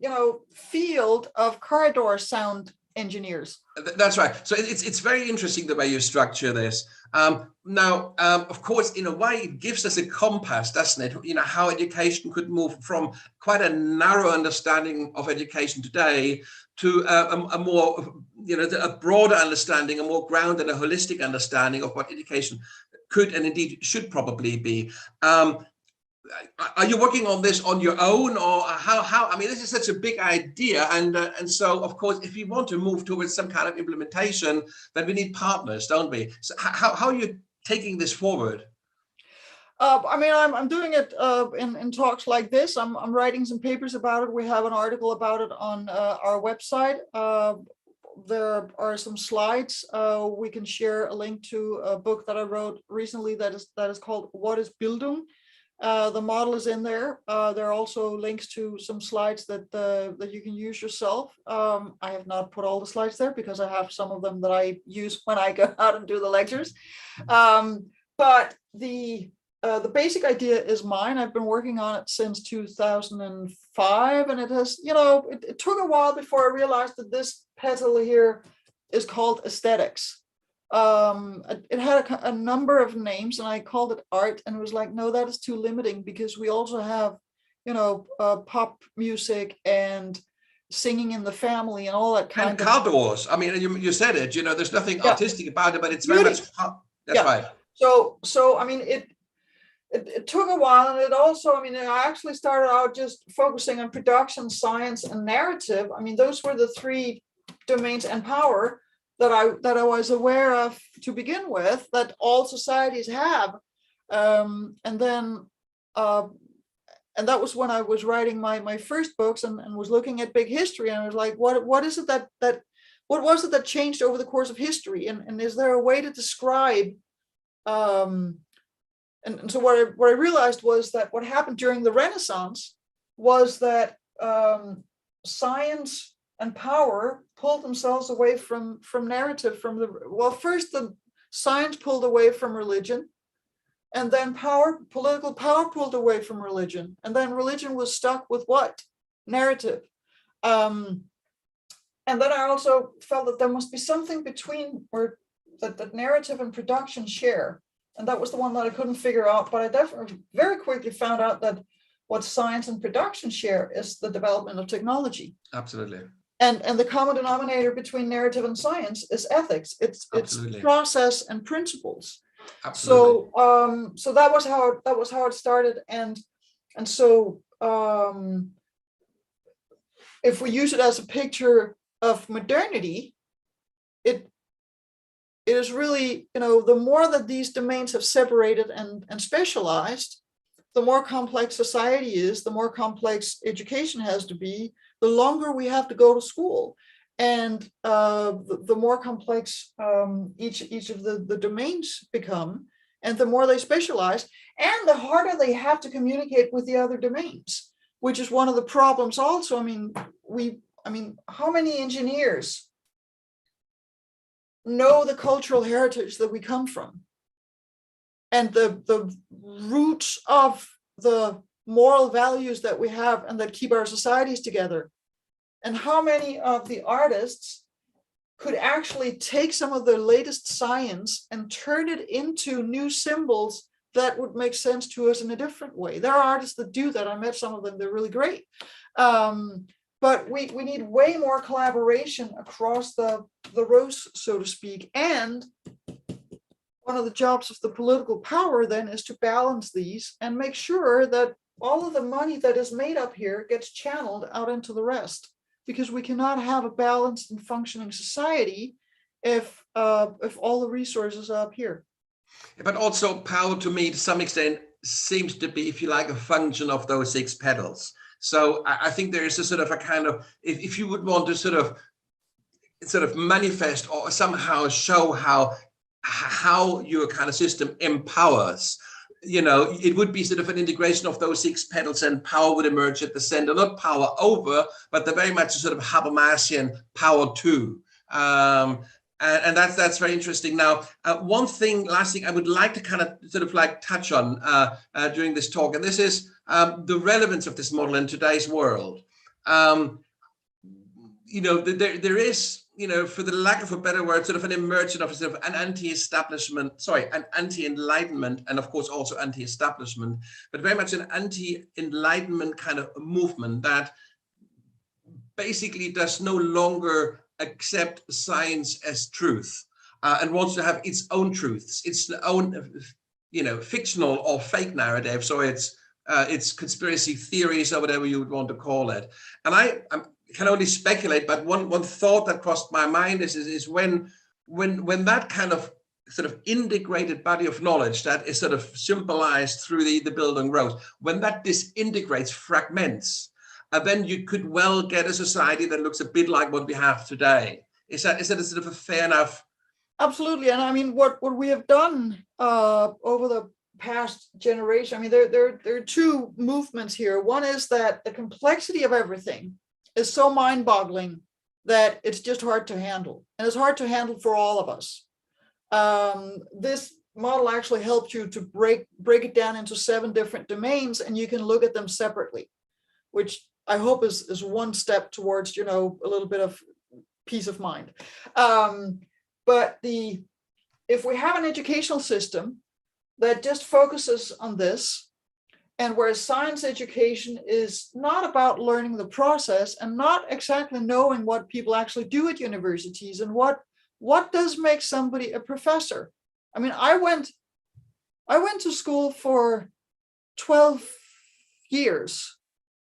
field of car door sound engineers. That's right. So it's very interesting the way you structure this. Now, of course, in a way, it gives us a compass, doesn't it? How education could move from quite a narrow understanding of education today to a more, a broader understanding, a more grounded and a holistic understanding of what education could and indeed should probably be. Are you working on this on your own, or how? This is such a big idea, and so of course, if we want to move towards some kind of implementation, then we need partners, don't we? So how are you taking this forward? I'm doing it in talks like this. I'm writing some papers about it. We have an article about it on our website. There are some slides. We can share a link to a book that I wrote recently that is called "What is Bildung?" The model is in there. There are also links to some slides that you can use yourself. I have not put all the slides there because I have some of them that I use when I go out and do the lectures. But the basic idea is mine. I've been working on it since 2005, and it has, it took a while before I realized that this petal here is called aesthetics. It had a number of names, and I called it art, and it was like, no, that is too limiting, because we also have, pop music and singing in the family and all that kind of. And car doors. You said it. There's nothing artistic about it, but it's very much. That's right. So it took a while, and it also, I actually started out just focusing on production, science, and narrative. Those were the three domains, and power, that I was aware of to begin with, that all societies have, and that was when I was writing my first books and was looking at big history, and I was like, what is it what was it that changed over the course of history, and is there a way to describe? And so what I realized was that what happened during the Renaissance was that science and power pulled themselves away from narrative, first the science pulled away from religion, and then political power pulled away from religion, and then religion was stuck with what? Narrative. And then I also felt that there must be something between where that narrative and production share. And that was the one that I couldn't figure out, but I definitely very quickly found out that what science and production share is the development of technology. Absolutely. And the common denominator between narrative and science is ethics. It's process and principles. Absolutely. So that was how it started, and so if we use it as a picture of modernity, it is really, the more that these domains have separated and specialized, the more complex society is, the more complex education has to be, the longer we have to go to school, and the more complex each of the domains become, and the more they specialize, and the harder they have to communicate with the other domains, which is one of the problems also. How many engineers know the cultural heritage that we come from, and the roots of the moral values that we have and that keep our societies together? And how many of the artists could actually take some of the latest science and turn it into new symbols that would make sense to us in a different way? There are artists that do that. I met some of them. They're really great. But we need way more collaboration across the rose, so to speak. And one of the jobs of the political power then is to balance these and make sure that all of the money that is made up here gets channeled out into the rest, because we cannot have a balanced and functioning society if all the resources are up here. But also power, to me, to some extent, seems to be, if you like, a function of those 6 petals. So I think there is a sort of a kind of, if you would want to sort of manifest or somehow show how your kind of system empowers, it would be sort of an integration of those 6 petals, and power would emerge at the center, not power over, but the very much a sort of Habermasian power to. And that's very interesting. Now, last thing I would like to kind of sort of like touch on during this talk, and this is the relevance of this model in today's world. There is, for the lack of a better word, sort of an emergence of sort of an anti-enlightenment, and of course also anti-establishment, but very much an anti-enlightenment kind of movement that basically does no longer accept science as truth and wants to have its own truths, its own, fictional or fake narrative. So it's conspiracy theories or whatever you would want to call it. And I can only speculate, but one thought that crossed my mind is when that kind of sort of integrated body of knowledge that is sort of symbolized through the Bildung Rose, when that disintegrates, fragments, then you could well get a society that looks a bit like what we have today. Is that a sort of a fair enough? Absolutely. And I mean, what we have done over the past generation, I mean, there are 2 movements here. One is that the complexity of everything is so mind-boggling that it's just hard to handle. And it's hard to handle for all of us. This model actually helps you to break it down into 7 different domains, and you can look at them separately, which I hope is one step towards, a little bit of peace of mind. But if we have an educational system that just focuses on this, and whereas science education is not about learning the process and not exactly knowing what people actually do at universities and what does make somebody a professor. I mean, I went to school for 12 years.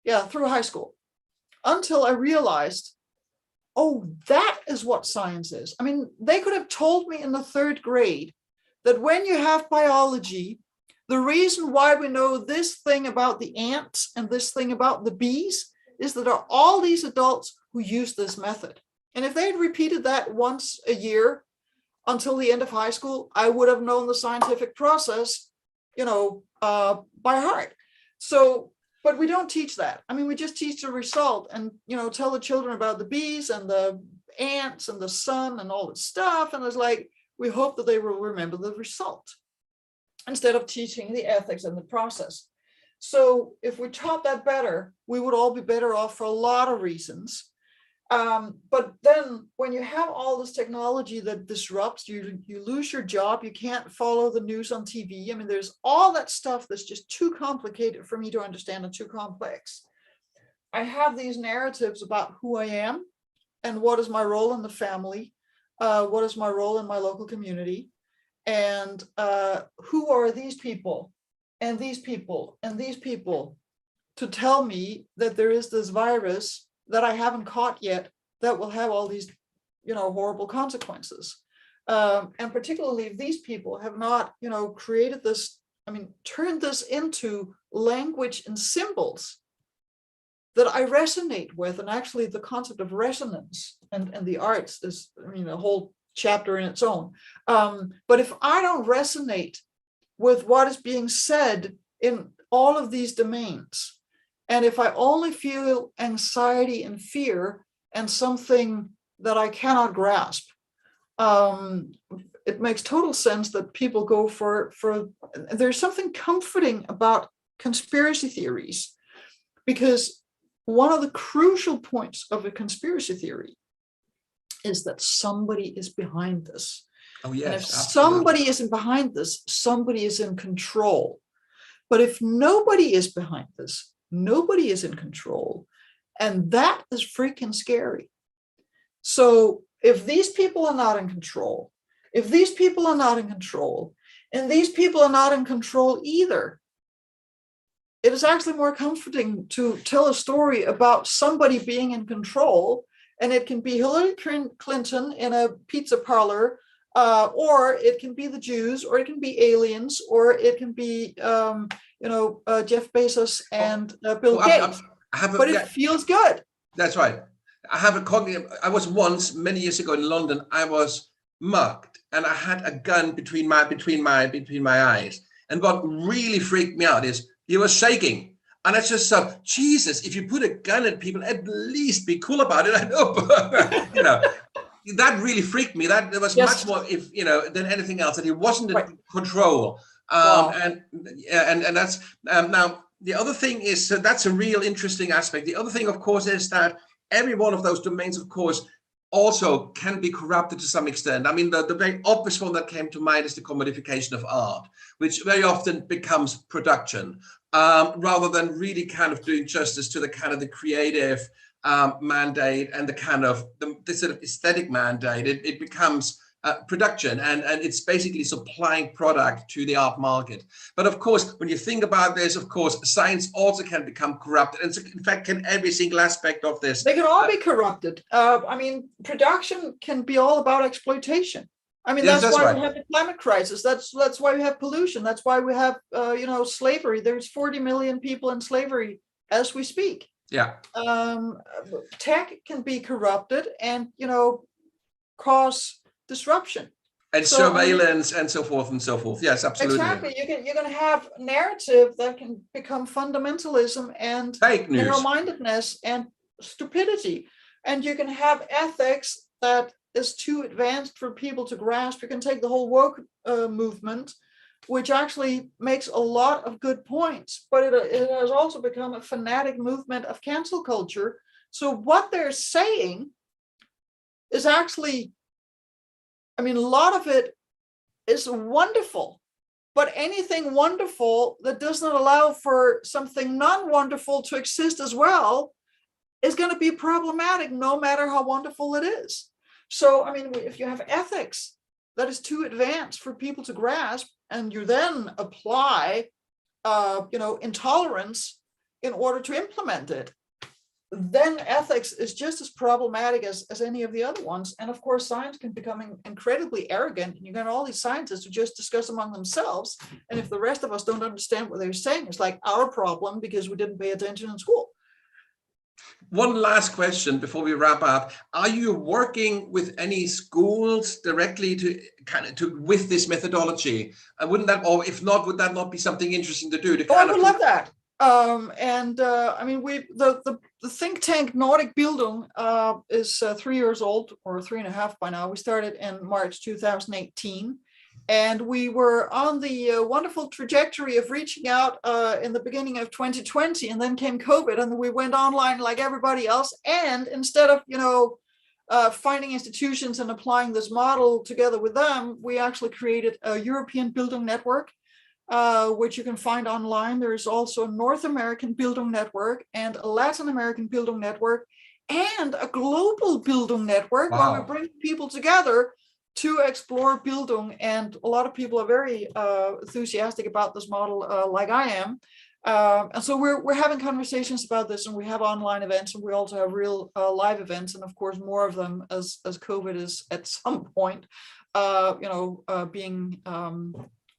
Yeah, through high school, until I realized, oh, that is what science is. I mean, they could have told me in the 3rd grade that when you have biology, the reason why we know this thing about the ants and this thing about the bees is that there are all these adults who use this method. And if they had repeated that once a year until the end of high school, I would have known the scientific process, by heart. So, but we don't teach that. I mean, we just teach the result and, tell the children about the bees and the ants and the sun and all this stuff. And it's like, we hope that they will remember the result instead of teaching the ethics and the process. So if we taught that better, we would all be better off for a lot of reasons. But then when you have all this technology that disrupts, you lose your job, you can't follow the news on TV. I mean, there's all that stuff that's just too complicated for me to understand and too complex. I have these narratives about who I am and what is my role in the family, what is my role in my local community, and who are these people and these people and these people to tell me that there is this virus that I haven't caught yet that will have all these, horrible consequences. And particularly if these people have not, created this, turned this into language and symbols that I resonate with. And actually the concept of resonance and the arts is, a whole chapter in its own. But if I don't resonate with what is being said in all of these domains, and if I only feel anxiety and fear and something that I cannot grasp, it makes total sense that people go for there's something comforting about conspiracy theories, because one of the crucial points of a conspiracy theory is that somebody is behind this. Oh, yes, and if absolutely. somebody isn't behind this, somebody is in control. But if nobody is behind this, nobody is in control. And that is freaking scary. So if these people are not in control, if these people are not in control, and these people are not in control either, it is actually more comforting to tell a story about somebody being in control. And it can be Hillary Clinton in a pizza parlor or it can be the Jews, or it can be aliens, or it can be Jeff Bezos and Bill Gates. But it feels good. That's right. I have a cognitive. I was once many years ago in London. I was mugged, and I had a gun between my eyes. And what really freaked me out is he was shaking. And I just thought, Jesus, if you put a gun at people, at least be cool about it. I know, that really freaked me. That was much more, than anything else. That he wasn't in control. And that's now the other thing is, so that's a real interesting aspect. The other thing, of course, is that every one of those domains, of course, also can be corrupted to some extent. I mean, the very obvious one that came to mind is the commodification of art, which very often becomes production, rather than really kind of doing justice to the kind of the creative mandate and the kind of the sort of aesthetic mandate. It becomes production, and it's basically supplying product to the art market. But of course, when you think about this, of course, science also can become corrupted, and so in fact, can every single aspect of this. They can all be corrupted. I mean, production can be all about exploitation. I mean, that's why we have the climate crisis. That's why we have pollution. That's why we have slavery. There's 40 million people in slavery as we speak. Yeah. Tech can be corrupted and cause disruption and surveillance and so forth and so forth. Yes, absolutely. Exactly. You're going to have narrative that can become fundamentalism and fake news, narrow-mindedness and stupidity, and you can have ethics that is too advanced for people to grasp. You can take the whole woke movement, which actually makes a lot of good points, but it has also become a fanatic movement of cancel culture. So what they're saying is actually, I mean, a lot of it is wonderful, but anything wonderful that does not allow for something non-wonderful to exist as well is going to be problematic, no matter how wonderful it is. So, I mean, if you have ethics that is too advanced for people to grasp, and you then apply, intolerance in order to implement it, then ethics is just as problematic as any of the other ones. And of course, science can become incredibly arrogant, and you got all these scientists who just discuss among themselves. And if the rest of us don't understand what they're saying, it's like our problem because we didn't pay attention in school. One last question before we wrap up. Are you working with any schools directly with this methodology? Wouldn't that, or if not, would that not be something interesting to do? I would love that. I mean, the think tank Nordic Bildung is 3 years old, or 3.5 by now. We started in March 2018. And we were on the wonderful trajectory of reaching out in the beginning of 2020, and then came COVID, and we went online like everybody else. And instead of, finding institutions and applying this model together with them, we actually created a European Bildung network, which you can find online. There's also a North American Bildung network and a Latin American Bildung network and a global Bildung network. Wow. Where we bring people together to explore Bildung, and a lot of people are very enthusiastic about this model, like I am. And so we're having conversations about this, and we have online events, and we also have real live events, and of course more of them as COVID is at some point, being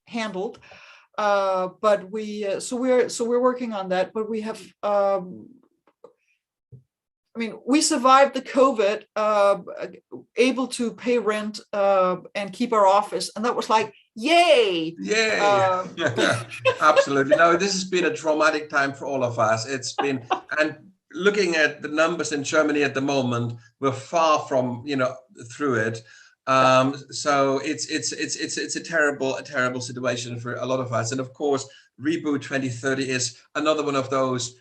handled. But we're working on that. But we have. I mean, we survived the COVID, able to pay rent and keep our office. And that was like, yay. Yay. Absolutely. No, this has been a traumatic time for all of us. It's been, and looking at the numbers in Germany at the moment, we're far from, through it. So it's a terrible situation for a lot of us. And of course, Reboot 2030 is another one of those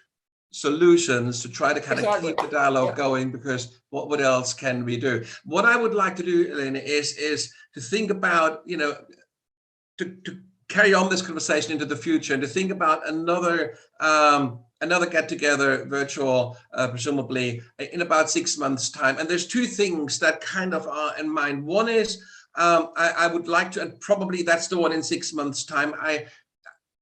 solutions to try to kind of keep the dialogue going, because what else can we do? What I would like to do, Lene, is to think about, to carry on this conversation into the future, and to think about another get-together, virtual, presumably in about 6 months' time. And there's two things that kind of are in mind. One is I would like to, and probably that's the one in 6 months' time. I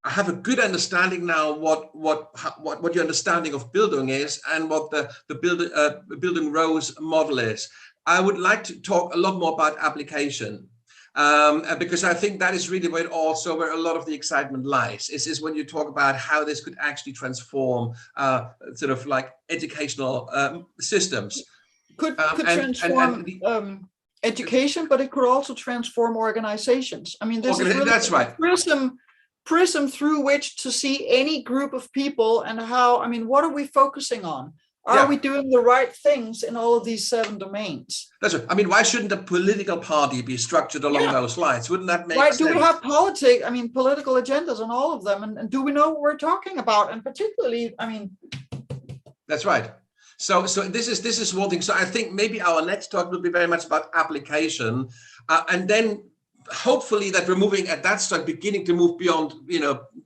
have a good understanding now what your understanding of Bildung is, and what the Bildung Rose model is. I would like to talk a lot more about application. Because I think that is really where where a lot of the excitement lies, is when you talk about how this could actually transform sort of like educational systems. Could transform education, but it could also transform organizations. I mean, this is really that's right. Prism through which to see any group of people and how, I mean, what are we focusing on? Are we doing the right things in all of these 7 domains? That's right. I mean, why shouldn't a political party be structured along those lines? Wouldn't that make sense? Do we have political agendas on all of them? And do we know what we're talking about? And particularly, I mean... That's right. So this is one thing. So I think maybe our next talk will be very much about application. And then hopefully that we're moving at that start, beginning to move beyond,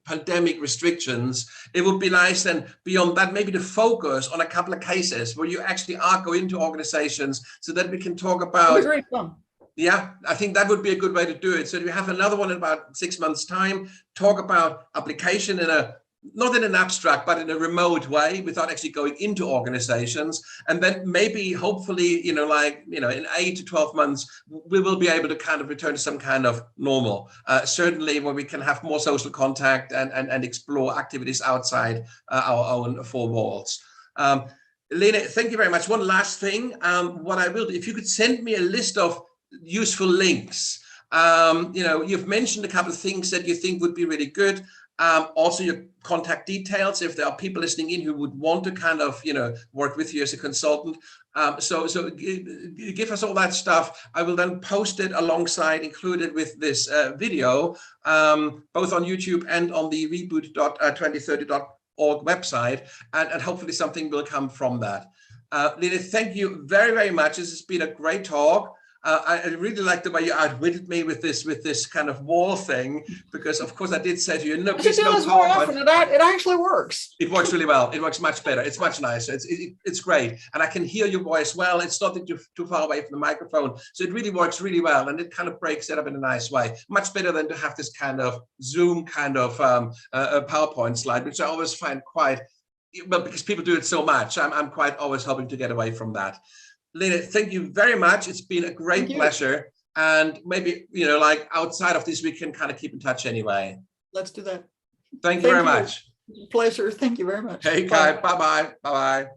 pandemic restrictions. It would be nice then beyond that, maybe to focus on a couple of cases where you actually are going into organizations so that we can talk about. Great fun. Yeah, I think that would be a good way to do it. So we have another one in about 6 months' time, talk about application not in an abstract, but in a remote way, without actually going into organizations. And then maybe, hopefully, in 8 to 12 months, we will be able to kind of return to some kind of normal, certainly where we can have more social contact and explore activities outside our own 4 walls. Lene, thank you very much. One last thing, what I will do, if you could send me a list of useful links. You've mentioned a couple of things that you think would be really good. Also your contact details, if there are people listening in who would want to kind of, work with you as a consultant. So give us all that stuff. I will then post it included with this video, both on YouTube and on the reboot.2030.org website. And hopefully something will come from that. Lene, thank you very, very much. This has been a great talk. I really like the way you outwitted me with this kind of wall thing, because of course I did say to you, no, please no PowerPoint. It actually works. It works really well. It works much better. It's much nicer. It's great, and I can hear your voice well. It's not that you're too far away from the microphone, so it really works really well, and it kind of breaks it up in a nice way. Much better than to have this kind of Zoom kind of a PowerPoint slide, which I always find quite. Well, because people do it so much, I'm quite always hoping to get away from that. Lene, thank you very much. It's been a great pleasure. And maybe, outside of this, we can kind of keep in touch anyway. Let's do that. Thank you very much. Pleasure. Thank you very much. Hey, Kai. Bye-bye. Bye-bye.